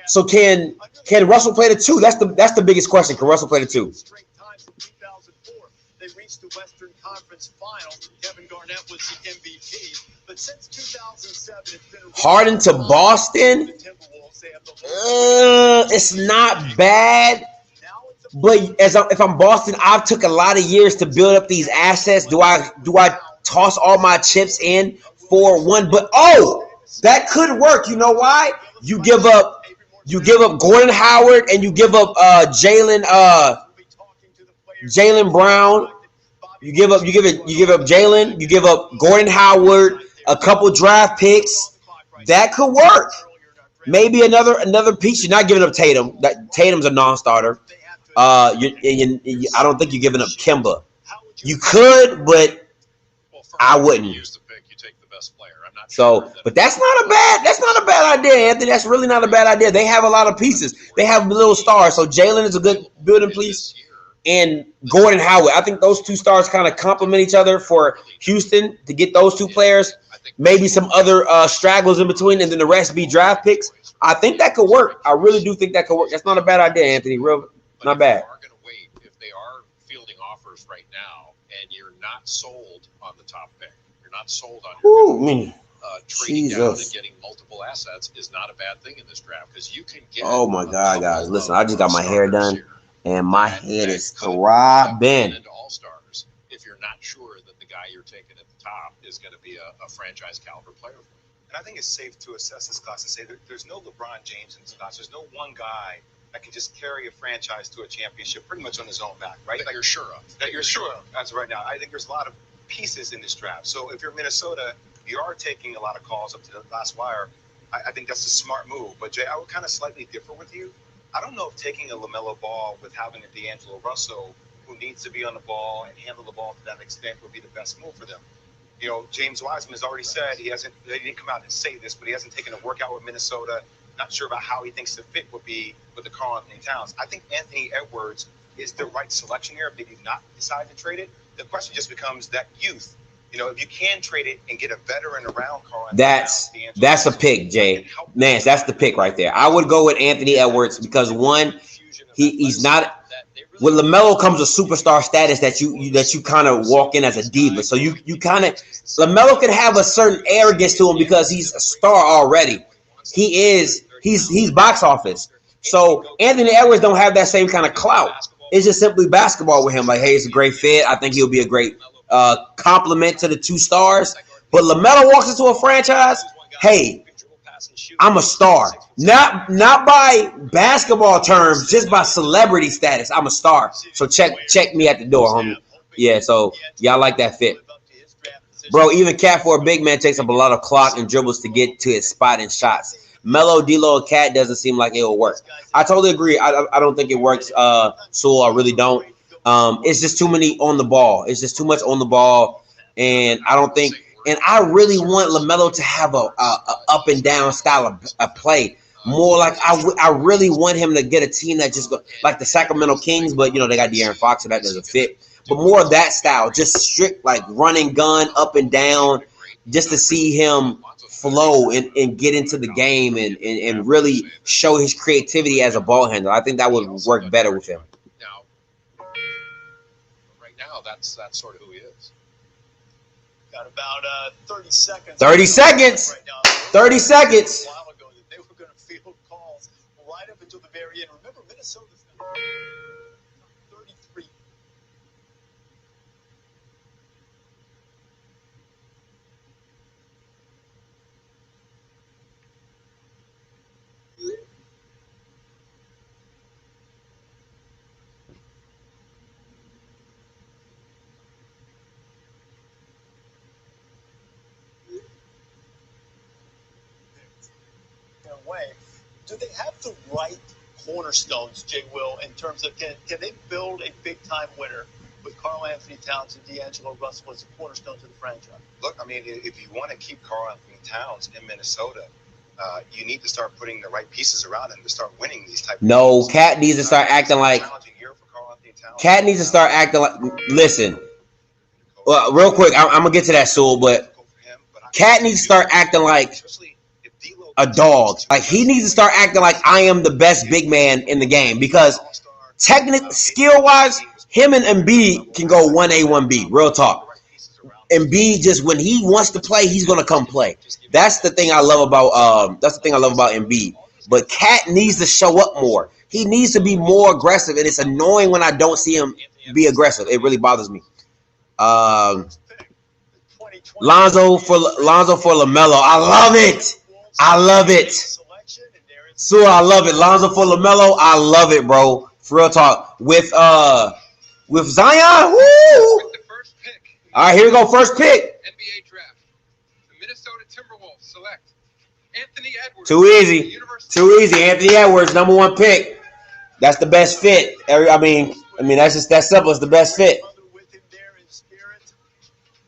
Russell play the 2? That's the biggest question. Can Russell play the 2? They reached the Western Conference Final. Kevin Garnett was the MVP. But since 2007, it's been Harden to Boston. It's not bad. But if I'm Boston, I've took a lot of years to build up these assets. Do I toss all my chips in for one? But that could work. You know why? You give up Gordon Howard and you give up Jaylen Brown. You give up Jaylen. You give up Gordon Howard. A couple draft picks. That could work. Maybe another piece. You're not giving up Tatum. Tatum's a non-starter. I don't think you're giving up Kemba. You could, but I wouldn't. Use the pick, you take the best player. I'm not So, but that's not a bad idea, Anthony. That's really not a bad idea. They have a lot of pieces. They have little stars. So Jaylen is a good building piece, and Gordon Howard. I think those 2 stars kind of complement each other for Houston to get those 2 players. Maybe some other stragglers in between, and then the rest be draft picks. I think that could work. I really do think that could work. That's not a bad idea, Anthony. Not bad. If they are fielding offers right now, and you're not sold on the top pick, you're not sold on trading down and getting multiple assets is not a bad thing in this draft because you can get. Oh my God, guys! Listen, I just got my hair done, and my head is throbbing. Into all-stars, if you're not sure that the guy you're taking at the top is going to be a franchise caliber player for you. And I think it's safe to assess this class and say there's no LeBron James in this class. There's no one guy that can just carry a franchise to a championship pretty much on his own back, right? That you're sure of. That you're sure of as of right now. I think there's a lot of pieces in this draft. So if you're Minnesota, you are taking a lot of calls up to the last wire. I think that's a smart move. But Jay, I would kind of slightly differ with you. I don't know if taking a LaMelo Ball with having a D'Angelo Russell who needs to be on the ball and handle the ball to that extent would be the best move for them. You know, James Wiseman has already said he didn't come out and say this, but he hasn't taken a workout with Minnesota. Not sure about how he thinks the fit would be with the Karl Anthony Towns. I think Anthony Edwards is the right selection here if they do not decide to trade it. The question just becomes that youth. You know, if you can trade it and get a veteran around Karl Anthony Towns, that's a pick, Jay. Nance, that's the pick right there. I would go with Anthony Edwards because one, he's not. With LaMelo comes a superstar status that you kind of walk in as a diva. So you kind of LaMelo can have a certain arrogance to him because he's a star already. He's box office. So Anthony Edwards don't have that same kind of clout. It's just simply basketball with him. Like, hey, it's a great fit. I think he'll be a great compliment to the 2 stars. But LaMelo walks into a franchise. Hey, I'm a star. Not by basketball terms, just by celebrity status. I'm a star. So check me at the door, homie. Yeah, so y'all like that fit. Bro, even Cat for a big man takes up a lot of clock and dribbles to get to his spot and shots. Melo, D-Lo, and Cat doesn't seem like it will work. I totally agree. I don't think it works, Sewell. I really don't. It's just too many on the ball. It's just too much on the ball. And I don't think – and I really want LaMelo to have a up and down style of play. More like I really want him to get a team that just go like the Sacramento Kings, but, you know, they got De'Aaron Fox, so that doesn't fit. But more of that style, just strict like running gun up and down, just to see him flow and get into the game and really show his creativity as a ball handler. I think that would work better with him. Now, right now, that's sort of who he is. Got about 30 seconds. 30 seconds. Right now. 30 seconds. A while ago that they were going to field calls right up until the very end. Remember, Minnesota's 33 way. Do they have the right cornerstones, Jay Will, in terms of can they build a big-time winner with Karl Anthony Towns and D'Angelo Russell as a cornerstone to the franchise? Look, I mean, if you want to keep Karl Anthony Towns in Minnesota, you need to start putting the right pieces around him to start winning these type of games. Cat needs to start acting like. Cat needs to start acting like. Listen, well, real quick, I'm gonna get to that, Sewell, but Cat needs to start acting like a dog. Like he needs to start acting like I am the best big man in the game because technically, skill-wise, him and Embiid can go 1A, 1B. Real talk. Embiid just when he wants to play, he's gonna come play. That's the thing I love about Embiid. But Cat needs to show up more. He needs to be more aggressive, and it's annoying when I don't see him be aggressive. It really bothers me. Lonzo for LaMelo. I love it. Sewell, I love it. Lonzo for LaMelo. I love it, bro. For real talk. With Zion. Woo! All right, here we go. First pick. NBA draft. The Minnesota Timberwolves select Anthony Edwards. Too easy. Anthony Edwards, number 1 pick. That's the best fit. I mean, that's just that simple. It's the best fit.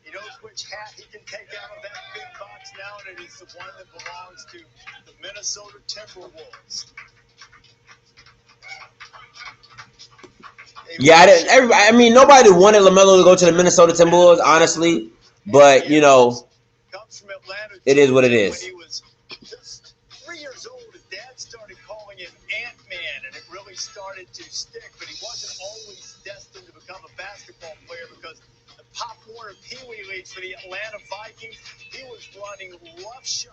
He knows which hat he can take out of that big box now, and it's the one that belongs to the Minnesota Timberwolves. Yeah, nobody wanted LaMelo to go to the Minnesota Timberwolves, honestly. But, it is what it is. When he was just 3 years old, his dad started calling him Ant-Man, and it really started to stick. But he wasn't always destined to become a basketball player because the Pop Warner Pee Wee Leagues for the Atlanta Vikings, he was running roughshod.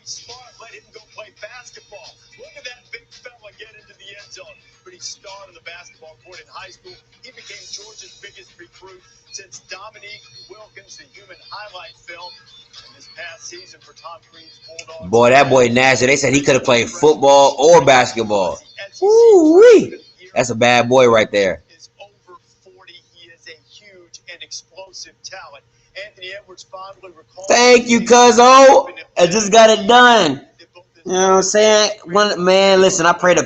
Smart let him go play basketball. Look at that big fella get into the end zone. But he started on the basketball court in high school. He became Georgia's biggest recruit since Dominique Wilkins, the human highlight film. And this past season for Tom Crean's Bulldogs. Boy, that boy nasty. They said he could have played football or basketball. Woo-wee. That's a bad boy right there. Is over 40. He is a huge and explosive talent. Anthony Edwards fondly recalls. Thank you, Cuzzo. I just got it done. You know what I'm saying? Man, listen, I prayed a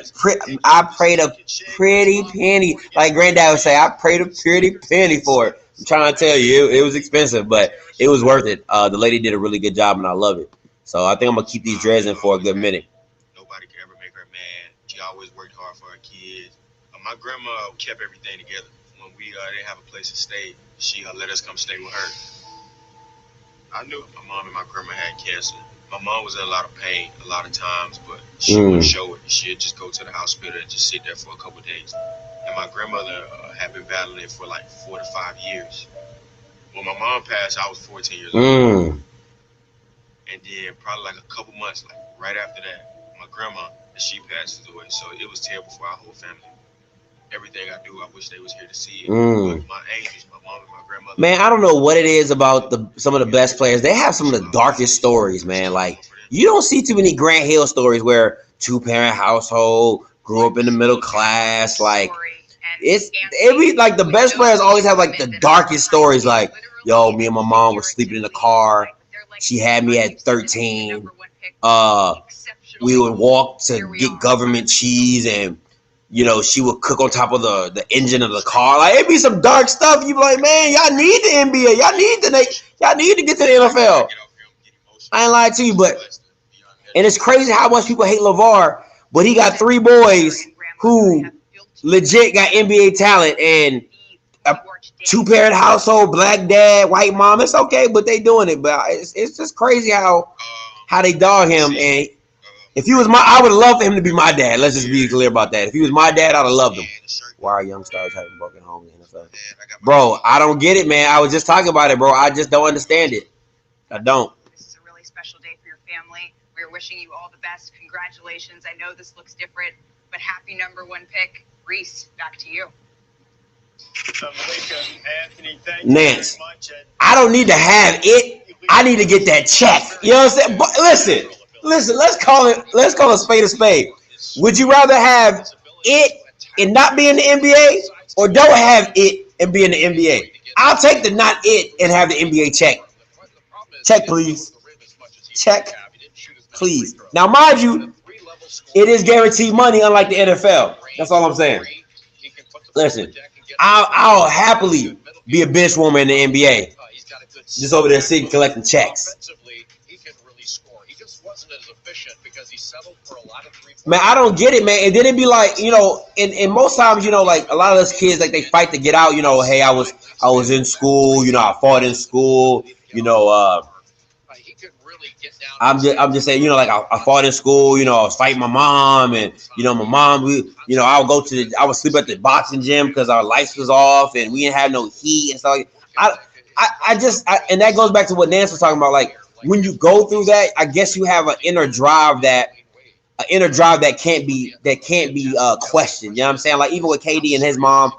pretty penny. Like Granddad would say, I prayed a pretty penny for it. I'm trying to tell you, it was expensive, but it was worth it. The lady did a really good job, and I love it. So I think I'm going to keep these dreads in for a good minute. Nobody could ever make her mad. She always worked hard for her kids. My grandma kept everything together. When we didn't have a place to stay, she let us come stay with her. I knew my mom and my grandma had cancer. My mom was in a lot of pain a lot of times, but she wouldn't show it. She'd just go to the hospital and just sit there for a couple of days. And my grandmother had been battling it for like 4 to 5 years. When my mom passed, I was 14 years old. And then probably like a couple months, like right after that, my grandma, she passed away. So it was terrible for our whole family. Everything I do, I wish they was here to see it. My angels, my mom and my grandmother. Man, I don't know what it is about some of the best players. They have some of the darkest stories, man. Like, you don't see too many Grant Hill stories where 2-parent household, grew up in the middle class. Like, it be like the best players always have like the darkest stories. Like, yo, me and my mom were sleeping in the car. She had me at 13. We would walk to get government cheese, and she would cook on top of the engine of the car. Like, it'd be some dark stuff. You be like, man, y'all need the NBA. Y'all need to get to the NFL. I ain't lying to you, and it's crazy how much people hate LeVar, but he got 3 boys who legit got NBA talent and a 2-parent household, black dad, white mom. It's okay, but they doing it. But it's just crazy how they dog him. And if he was I would have loved for him to be my dad. Let's just be clear about that. If he was my dad, I'd have loved him. Why are young stars having broken home in the NFL? Bro, I don't get it, man. I was just talking about it, bro. I just don't understand it. I don't. This is a really special day for your family. We're wishing you all the best. Congratulations. I know this looks different, but happy number 1 pick. Reese, back to you. Anthony, thank you Nance, very much. I don't need to have it. I need to get that check. You know what I'm saying? But listen, let's call it a spade. Would you rather have it and not be in the NBA, or don't have it and be in the NBA? I'll take the not it and have the NBA check. Check, please. Check, please. Now, mind you, it is guaranteed money, unlike the NFL. That's all I'm saying. Listen, I'll happily be a bench warmer in the NBA. Just over there sitting collecting checks. Man, I don't get it, man. And then it'd be like, and most times, like a lot of those kids, like they fight to get out. Hey, I was in school. I fought in school. I'm just saying, like I fought in school. I was fighting my mom, and my mom, I would sleep at the boxing gym because our lights was off and we didn't have no heat and stuff. And that goes back to what Nance was talking about. Like when you go through that, I guess you have an inner drive that can't be questioned. You know what I'm saying? Like even with KD and his mom,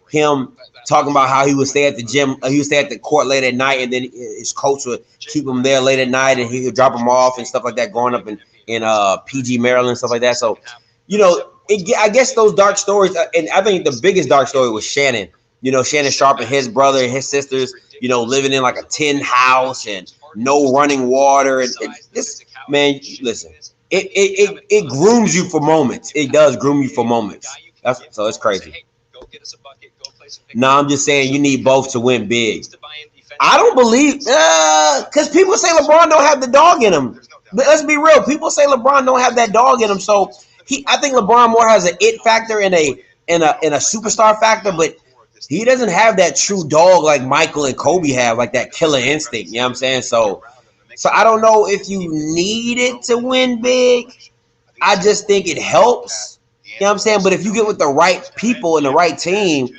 him talking about how he would stay at the gym, he would stay at the court late at night, and then his coach would keep him there late at night, and he would drop him off and stuff like that. Growing up in PG, Maryland, and stuff like that. So, I guess those dark stories, and I think the biggest dark story was Shannon. Shannon Sharp and his brother and his sisters, living in like a tin house and no running water, and this man, listen. It grooms you for moments. It does groom you for moments. So it's crazy. No, I'm just saying you need both to win big. I don't believe because people say LeBron don't have the dog in him. But let's be real. People say LeBron don't have that dog in him. So I think LeBron more has an it factor and a superstar factor, but he doesn't have that true dog like Michael and Kobe have, like that killer instinct. You know what I'm saying? So I don't know if you need it to win big. I just think it helps. You know what I'm saying? But if you get with the right people and the right team,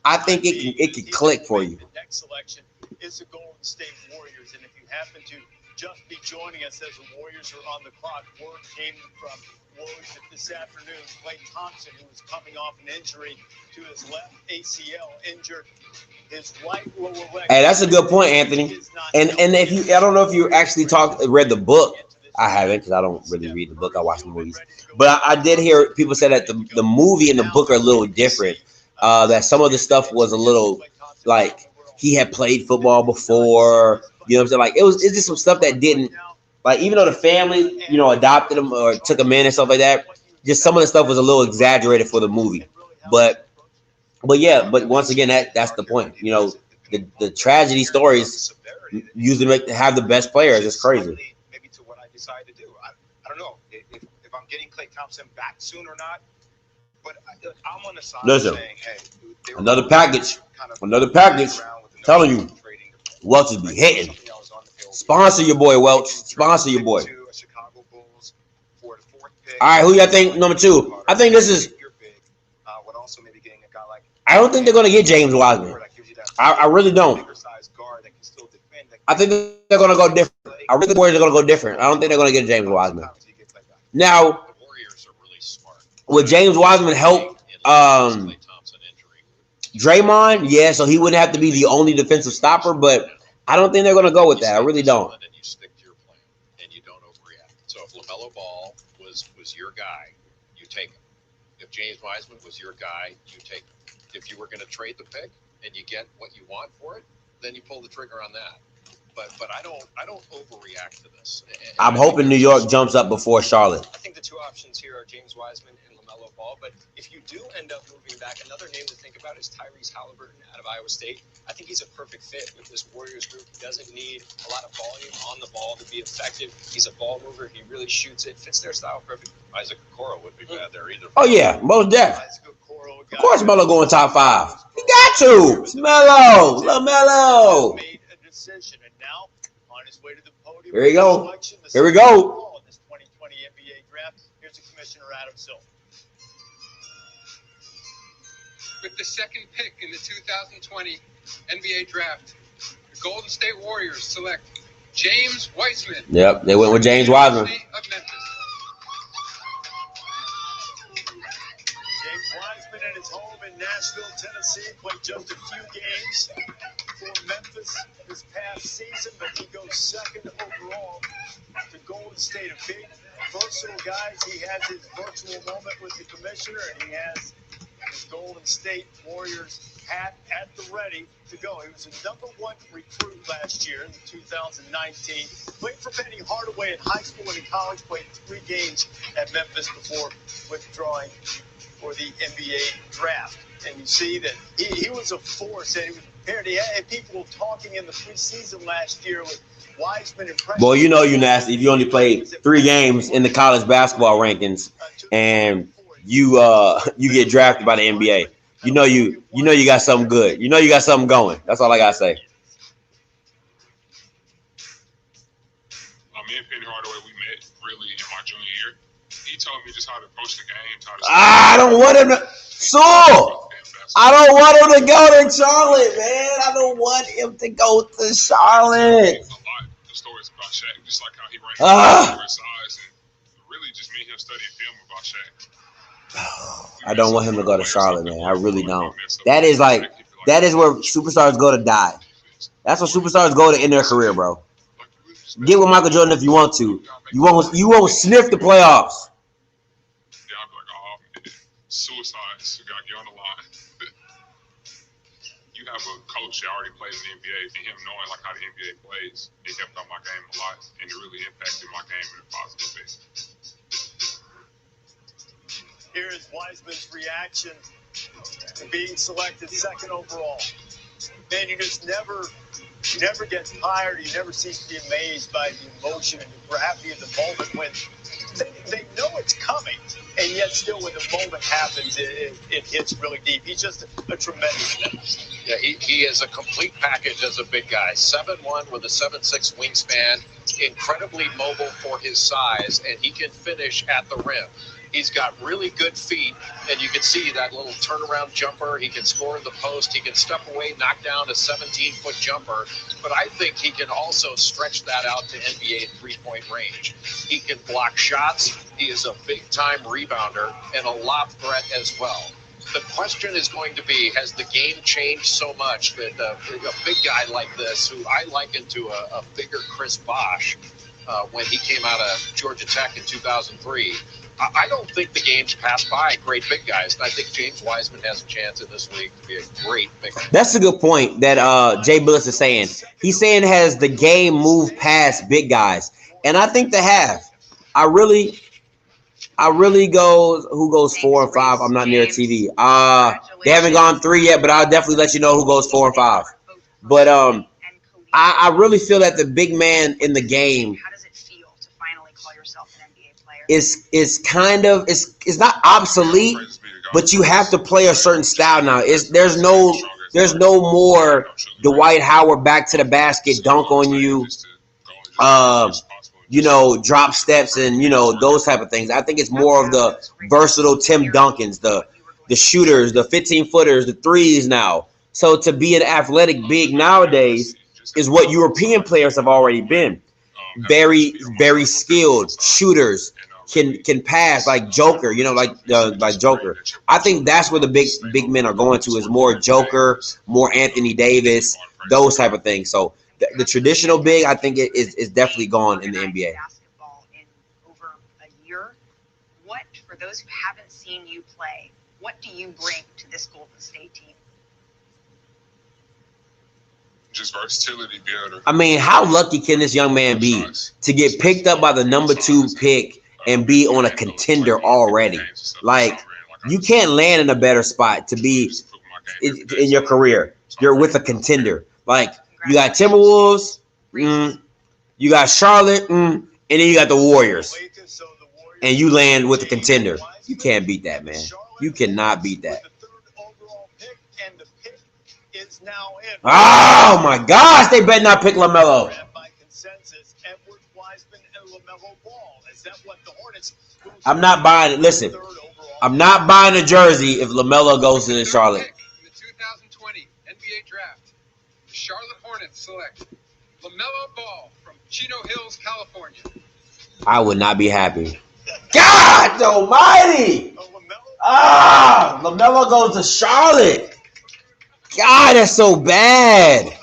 I think it can click for you. The next selection is the Golden State Warriors. And if you happen to just be joining us as the Warriors are on the clock, word came from Woj this afternoon. Klay Thompson, who was coming off an injury to his left ACL, injured his right lower leg. Hey, that's a good point, Anthony. And if I don't know if you actually read the book. I haven't because I don't really read the book. I watch the movies. But I did hear people say that the movie and the book are a little different. That some of the stuff was a little like he had played football before. You know what I'm saying? Like it's just some stuff that didn't, like, even though the family, adopted him or took him in and stuff like that, just some of the stuff was a little exaggerated for the movie. But once again, that's the point. The tragedy stories usually have the best players. It's crazy. Maybe to what I decide to do. I don't know if I'm getting Klay Thompson back soon or not. But I'm on the side saying, hey, another package. Telling you, Welch is be hitting. Sponsor your boy, Welch. Sponsor your boy. All right, who y'all think number 2? I think this is. I don't think they're going to get James Wiseman. I really don't. I think they're going to go different. I really think they're going to go different. I don't think they're going to get James Wiseman. Now, would James Wiseman help Draymond? Yeah, so he wouldn't have to be the only defensive stopper, but I don't think they're going to go with that. I really don't. And you stick to your plan, and you don't overreact. So if LaMelo Ball was your guy, you take him. If James Wiseman was your guy, you take him. If you were going to trade the pick and you get what you want for it, then you pull the trigger on that. But I don't overreact to this. And I'm hoping New York jumps up before Charlotte. I think the two options here are James Wiseman and LaMelo Ball. But if you do end up moving back, another name to think about is Tyrese Halliburton out of Iowa State. I think he's a perfect fit with this Warriors group. He doesn't need a lot of volume on the ball to be effective. He's a ball mover. He really shoots it. Fits their style perfectly. Isaac Okoro would be bad there either. Oh, yeah. Most definitely. Of course Melo going top 5. He got to. It's Melo. LaMelo. And now on his way to the podium. Here we go. Here we go. This 2020 NBA draft. Here's the Commissioner Adam Silver. With the second pick in the 2020 NBA draft, the Golden State Warriors select James Wiseman. Yep, they went with James Wiseman. Wiseman at his home in Nashville, Tennessee, played just a few games for Memphis this past season, but he goes second overall to Golden State. A big, versatile guy. He has his virtual moment with the commissioner, and he has his Golden State Warriors hat at the ready to go. He was a #1 recruit last year in 2019. Played for Penny Hardaway in high school and in college. Played 3 games at Memphis before withdrawing for the NBA draft. And you see that he was a force, and he was prepared. He had people talking in the preseason last year with Weisman and Preston. Boy, you know you nasty if you only played 3 games in the college basketball rankings and you get drafted by the NBA. You know you got something good. You know you got something going. That's all I gotta say. Me and Penny Hardaway, we met really in my junior year. He told me just how to approach the game. I don't want him to. I don't want him to go to Charlotte, man. I don't want him to go to Charlotte. A lot of stories about Shaq, just like how he ranked for his size, and really just me and him studying film about Shaq. I don't want him to go to Charlotte, man. I really don't. That is where superstars go to die. That's where superstars go to end their career, bro. Get with Michael Jordan if you want to. You won't sniff the playoffs. Yeah, I'd be like, oh, man, suicides. You gotta get on the line. You have a coach that already played in the NBA, and him knowing like how the NBA plays, it helped out my game a lot, and it really impacted my game in a positive way. Here is Weisman's reaction to being selected 2nd overall. Man, you never get tired. You never cease to be amazed by the emotion and the gravity of the moment when they know it's coming, and yet still when the moment happens, it hits really deep. He's just a tremendous guy. Yeah, he is a complete package as a big guy. 7'1" with a 7'6" wingspan, incredibly mobile for his size, and he can finish at the rim. He's got really good feet, and you can see that little turnaround jumper. He can score in the post. He can step away, knock down a 17-foot jumper. But I think he can also stretch that out to NBA three-point range. He can block shots. He is a big-time rebounder and a lob threat as well. The question is going to be, has the game changed so much that a big guy like this, who I liken to a bigger Chris Bosh when he came out of Georgia Tech in 2003, I don't think the game's passed by great big guys. And I think James Wiseman has a chance in this league to be a great big guy. That's a good point that Jay Billis is saying. He's saying, has the game moved past big guys? And I think they have. I really go who goes 4 and 5. I'm not near TV. They haven't gone 3 yet, but I'll definitely let you know who goes 4 and 5. But I really feel that the big man in the game is kind of it's not obsolete, but you have to play a certain style now. There's no more Dwight Howard back to the basket, dunk on you, drop steps and those type of things. I think it's more of the versatile Tim Duncans, the shooters, the 15-footers, the threes now. So to be an athletic big nowadays is what European players have already been. Very, very skilled shooters. Can pass like Joker, like Joker. I think that's where the big men are going to, is more Joker, more Anthony Davis, those type of things. So the traditional big, I think it is definitely gone in the NBA. Basketball in over a year. What, for those who haven't seen you play, what do you bring to this Golden State team? Just versatility, builder. I mean, how lucky can this young man be to get picked up by the #2 pick and be on a contender already? Like, you can't land in a better spot to be in your career. You're with a contender. Like, you got Timberwolves, you got Charlotte, and then you got the Warriors. And you land with a contender. You can't beat that, man. You cannot beat that. Oh, my gosh. They better not pick LaMelo. I'm not buying it. Listen, I'm not buying a jersey if LaMelo goes to the Charlotte. In the 2020 NBA draft, the Charlotte Hornets select LaMelo Ball from Chino Hills, California. I would not be happy. God almighty! LaMelo goes to Charlotte. God, that's so bad.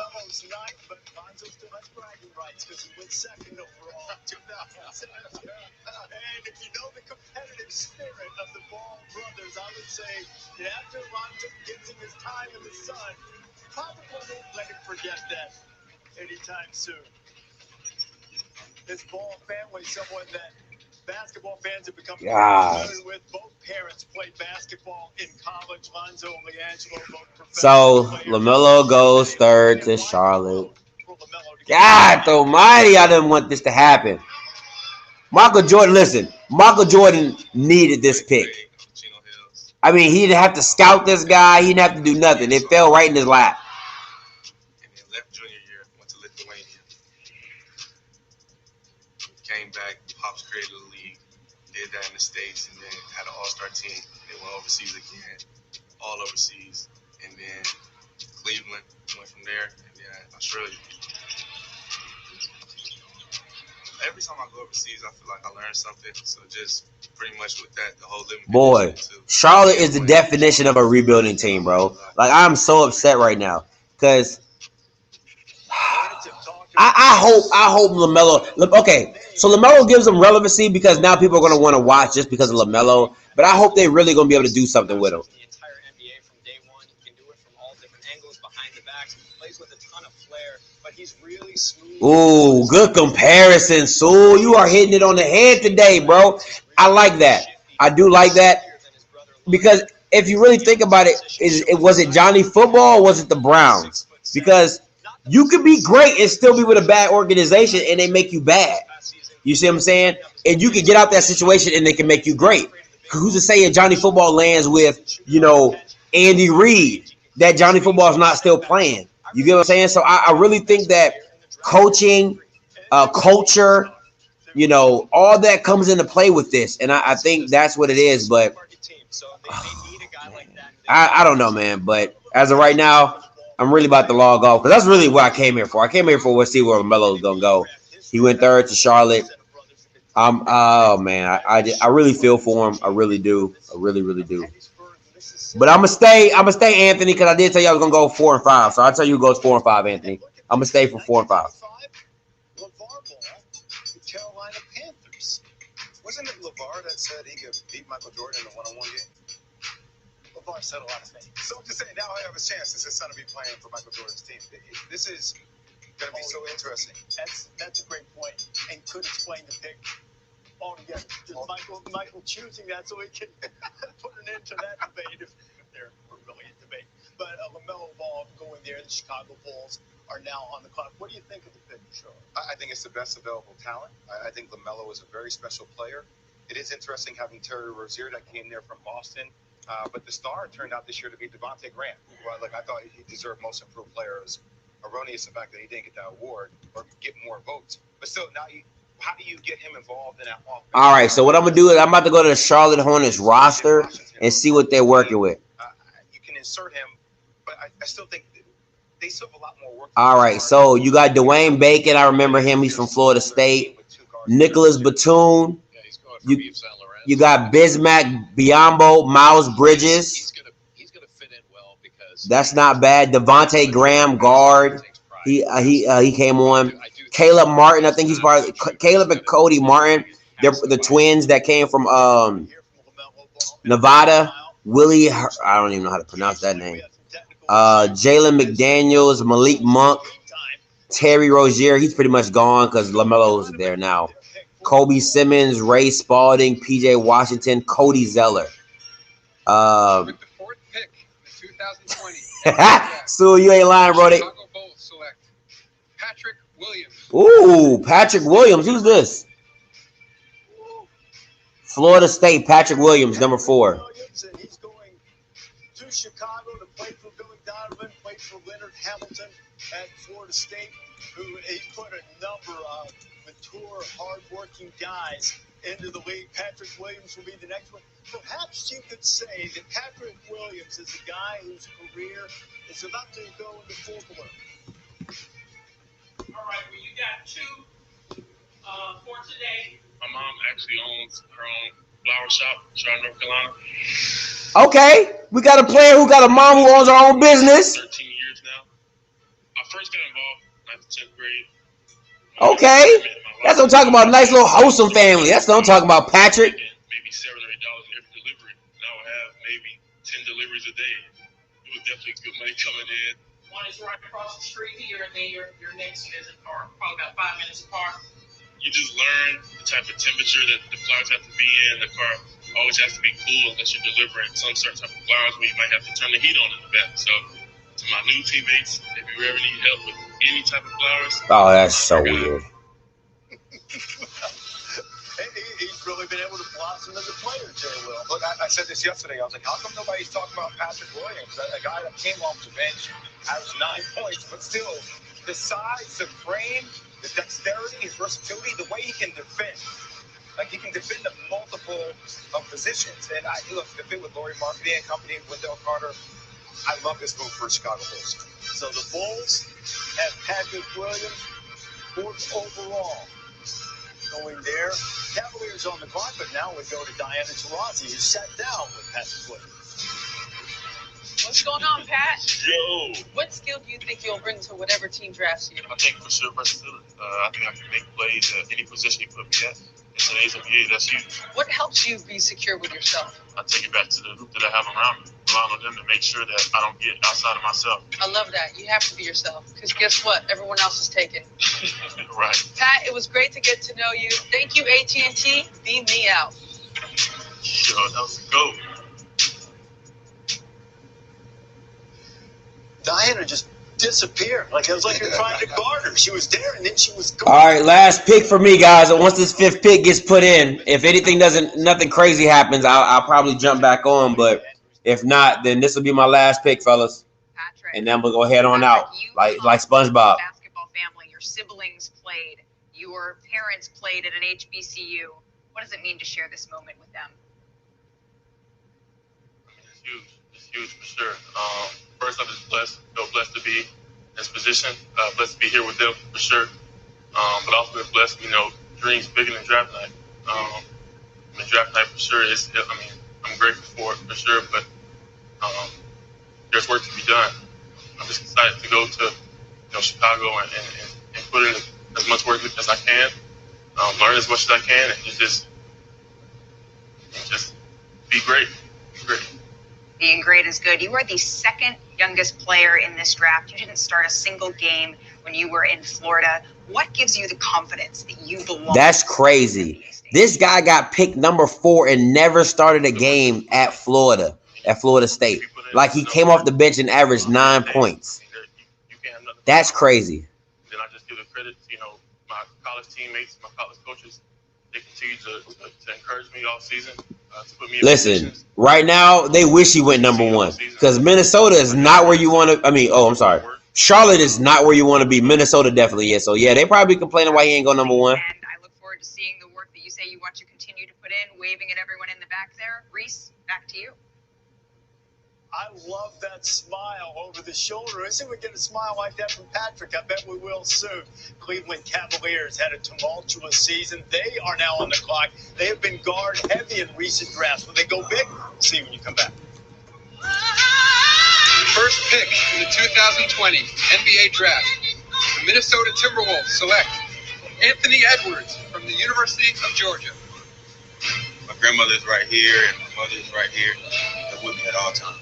would say that after Lonzo gets in his time in the sun, probably won't let him forget that anytime soon. This Ball family, someone that basketball fans have become familiar with. Both parents played basketball in college. Lonzo and LiAngelo, both professional players. LaMelo goes third to Charlotte. God almighty, I didn't want this to happen. Michael Jordan, listen, Michael Jordan needed this pick. I mean, he didn't have to scout this guy. He didn't have to do nothing. It fell right in his lap. And then left junior year, went to Lithuania. Came back, Pops created a league, did that in the States, and then had an all-star team. Then went overseas again, all overseas. And then Cleveland, went from there, and then Australia. Every time I go overseas, I feel like I learn something. So just pretty much with that, the whole living. Boy, Charlotte is the definition of a rebuilding team, bro. Like, I'm so upset right now because I hope LaMelo. Okay, so LaMelo gives them relevancy because now people are going to want to watch just because of LaMelo. But I hope they're really going to be able to do something with him. The entire NBA from day one, he can do it from all different angles, behind the back. He plays with a ton of flair, but he's really smooth. Ooh, good comparison, Sue. You are hitting it on the head today, bro. I like that. I do like that because if you really think about it, was it Johnny Football or was it the Browns? Because you could be great and still be with a bad organization and they make you bad. You see what I'm saying? And you can get out that situation and they can make you great. Who's to say if Johnny Football lands with, Andy Reid, that Johnny Football is not still playing? You get what I'm saying? So I really think that coaching, culture, all that comes into play with this. And I think that's what it is. But I don't know, man. But as of right now, I'm really about to log off because that's really what I came here for. I came here for to see where LaMelo's going to go. He went third to Charlotte. Oh, man. I really feel for him. I really do. I really, really do. But I'm gonna stay, Anthony, because I did tell you I was gonna go 4 and 5. So I'll tell you who goes 4 and 5, Anthony. I'm gonna stay for 4 and 5. LeVar Ball, the Carolina Panthers. Wasn't it LeVar that said he could beat Michael Jordan in a one-on-one game? LeVar said a lot of things. So I'm just saying, now I have a chance as his son to be playing for Michael Jordan's team. This is gonna be so interesting. That's a great point, and could explain the pick altogether. Just Michael choosing that so he can put an end to that debate if there were really a debate. But LaMelo Ball going there, the Chicago Bulls are now on the clock. What do you think of the pick, Sean? I think it's the best available talent. I think LaMelo is a very special player. It is interesting having Terry Rozier that came there from Boston. But the star turned out this year to be Devontae Graham. Well, I thought he deserved most improved player. It was erroneous the fact that he didn't get that award or get more votes. But still, now how do you get him involved in that offense? All right, so what I'm going to do is I'm about to go to the Charlotte Hornets roster and see what they're working with. You can insert him, but I still think they still have a lot more work. All right, so you got Dwayne Bacon. I remember him. He's from Florida State. Nicholas Batum. You got Bismack Biyombo, Miles Bridges. He's gonna fit in well because that's not bad. Devontae Graham, guard. He came on. Caleb Martin, I think he's part of Caleb and Cody Martin. They're the twins that came from Nevada. Willie, I don't even know how to pronounce that name. Jalen McDaniels, Malik Monk, Terry Rozier. He's pretty much gone because LaMelo's there now. Kobe Simmons, Ray Spalding, PJ Washington, Cody Zeller. With the 4th pick in 2020. So you ain't lying, bro. Chicago Bulls select Patrick Williams. Ooh, Patrick Williams. Who's this? Florida State, Patrick Williams, number 4. He's going to Chicago to play for Billy Donovan, played for Leonard Hamilton at Florida State, who he put a number of mature, hard-working guys into the league. Patrick Williams will be the next one. Perhaps you could say that Patrick Williams is a guy whose career is about to go into full bloom. All right, well, you got 2 for today. My mom actually owns her own flower shop in Charlotte, North Carolina. Okay, we got a player who got a mom who owns her own business. 13 years now. I first got involved in 9th to 10th grade. Okay, that's what I'm talking about. Nice little wholesome family. That's what I'm talking about, Patrick. Maybe $7 or $8 every delivery. Now I have maybe $100 a day. It was definitely good money coming in. One is right across the street here, and then your next one is apart, probably about 5 minutes apart. You just learn the type of temperature that the flowers have to be in. The car always has to be cool unless you're delivering some certain type of flowers where you might have to turn the heat on in the back. So to my new teammates, if you ever need help with any type of flowers. Oh, that's so weird. He's really been able to blossom as a player, Jay Will. Look, I said this yesterday. I was like, how come nobody's talking about Patrick Williams? A guy that came off the bench, averaged 9 points, but still, the size, the frame, the dexterity, his versatility, the way he can defend. Like, he can defend at multiple positions. And look, the fit with Laurie Marketing and Company, Wendell Carter, I love this move for Chicago Bulls. So the Bulls have Patrick Williams, 4th overall. Going there. Cavaliers on the clock, but now we go to Diana Taurasi, who sat down with Patrick Williams. What's going on, Pat? Yo! What skill do you think you'll bring to whatever team drafts you? I think for sure versatility. I think I can make plays at any position you put me at. In today's NBA, that's huge. What helps you be secure with yourself? I take it back to the group that I have around me, relying on them to make sure that I don't get outside of myself. I love that. You have to be yourself, because guess what? Everyone else is taken. Right. Pat, it was great to get to know you. Thank you, AT&T. Beam me out. Yo, that was a go. Diana just disappeared. Like, it was like you're trying to guard her. She was there, and then she was gone. All right, last pick for me, guys. Once this 5th pick gets put in, if nothing crazy happens, I'll probably jump back on. But if not, then this will be my last pick, fellas. Patrick, and then we'll go head on out, like SpongeBob. Basketball family. Your siblings played. Your parents played at an HBCU. What does it mean to share this moment with them? It's huge. It's huge for sure. First, I'm just feel blessed to be in this position. Blessed to be here with them for sure. But also been blessed, dreams bigger than draft night. Draft night for sure I'm grateful for it for sure, but there's work to be done. I'm just excited to go to Chicago and put in as much work as I can, learn as much as I can, and just be great. Being great is good. You were the 2nd youngest player in this draft. You didn't start a single game when you were in Florida. What gives you the confidence that you belong? That's crazy. This guy got picked number 4 and never started a game at Florida State. Like, he came off the bench and averaged 9 points. That's crazy. Then I just give the credit to, my college teammates, my college coaches. They continue to encourage me all season. To put me in positions. Right now, they wish he went number 1 because Minnesota is not where you want to. Charlotte is not where you want to be. Minnesota definitely is. So, yeah, they probably complaining why he ain't go number 1. And I look forward to seeing the work that you say you want to continue to put in, waving at everyone in the back there. Reese, back to you. I love that smile over the shoulder. Isn't we get a smile like that from Patrick? I bet we will soon. Cleveland Cavaliers had a tumultuous season. They are now on the clock. They have been guard heavy in recent drafts. Will they go big? We'll see when you come back. First pick in the 2020 NBA Draft, the Minnesota Timberwolves select Anthony Edwards from the University of Georgia. My grandmother's right here, and my mother's right here. They're with me at all times.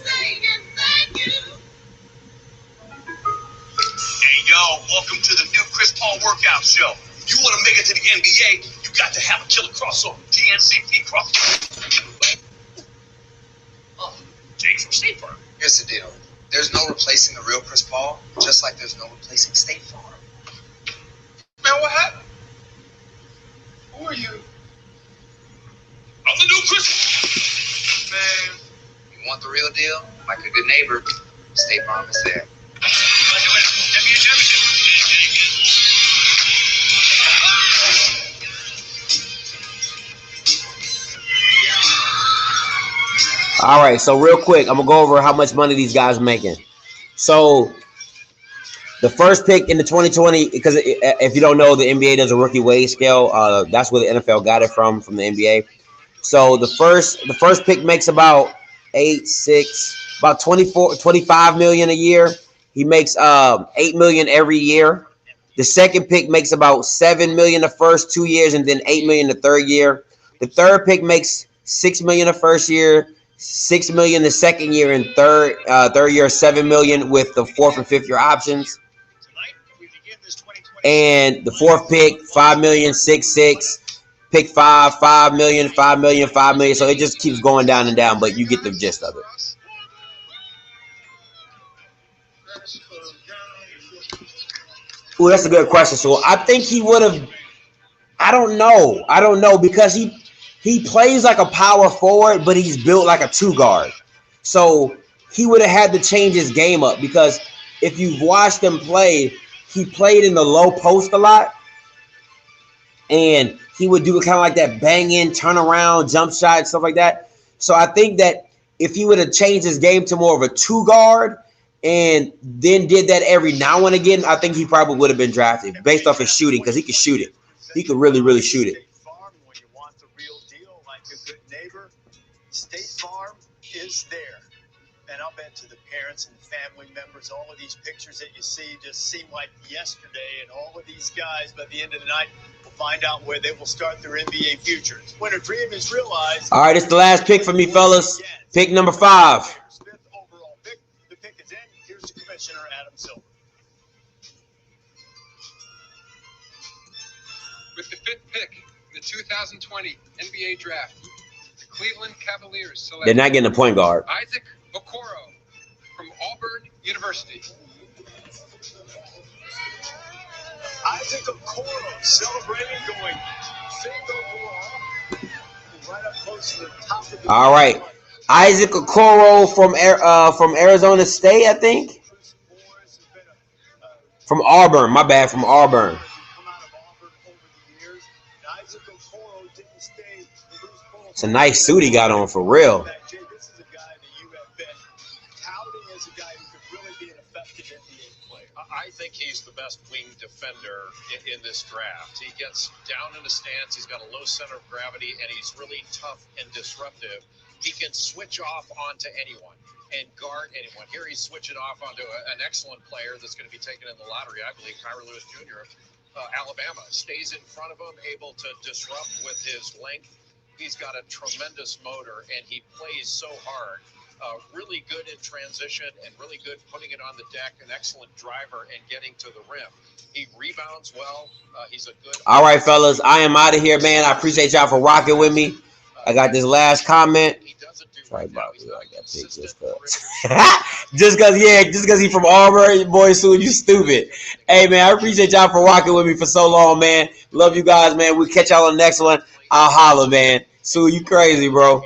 Hey, yo, welcome to the new Chris Paul workout show. If you want to make it to the NBA, you got to have a killer crossover. TNCP crossover. Jake from State Farm. Here's the deal. There's no replacing the real Chris Paul, just like there's no replacing State Farm. Man, what happened? Who are you? I'm the new Chris. Man, you want the real deal? Like a good neighbor, State Farm is there. NBA championship. All right, so real quick, I'm going to go over how much money these guys are making. So the first pick in the 2020, because if you don't know, the NBA does a rookie wage scale. That's where the NFL got it from the NBA. So the first pick makes about 25 million a year. He makes $8 million every year. The second pick makes about $7 million the first 2 years, and then $8 million the third year. The third pick makes $6 million the first year, $6 million the second year, and third year $7 million with the fourth and fifth year options. And the fourth pick, $5 million, 6. Pick 5, $5 million, $5 million, $5 million. So it just keeps going down and down, but you get the gist of it. Ooh, that's a good question. So I think he would have. I don't know because he plays like a power forward, but he's built like a 2 guard. So he would have had to change his game up, because if you've watched him play, he played in the low post a lot, and he would do kind of like that bang in, turnaround, jump shot, stuff like that. So I think that if he would have changed his game to more of a 2 guard and then did that every now and again, I think he probably would have been drafted based off his shooting, because he could shoot it. He could really, really shoot it. When you want the real deal, like a good neighbor, State Farm is there. And I'll bet to the parents and family members, all of these pictures that you see just seem like yesterday, and all of these guys, by the end of the night, will find out where they will start their NBA futures. When a dream is realized. All right, it's the last pick for me, fellas. Pick number 5. Fifth overall pick. The pick is in. Here's the Commissioner, Adam Silver. With the 5th pick in the 2020 NBA Draft, the Cleveland Cavaliers select. They're not getting a point guard. Isaac Okoro from Auburn University. Isaac Okoro celebrating, going 5th overall, right up close to the top of the. All right, Isaac Okoro from Arizona State, I think. From Auburn, my bad, from Auburn. It's a nice suit he got on, for real. This is a guy that you have been touting as a guy who could really be an effective NBA player. I think he's the best wing defender in this draft. He gets down in the stance. He's got a low center of gravity, and he's really tough and disruptive. He can switch off onto anyone and guard anyone. Here he's switching off onto an excellent player that's going to be taken in the lottery, I believe, Kyra Lewis Jr. of Alabama. Stays in front of him, able to disrupt with his length. He's got a tremendous motor, and he plays so hard. Really good in transition and really good putting it on the deck. An excellent driver and getting to the rim. He rebounds well. He's a good. All right, fellas, I am out of here, man. I appreciate y'all for rocking with me. I got this last comment. Sorry about me. I got picked just because he's from Auburn, boy, Sue, you stupid. Hey, man, I appreciate y'all for rocking with me for so long, man. Love you guys, man. We'll catch y'all on the next one. I'll holler, man. Sue, you crazy, bro.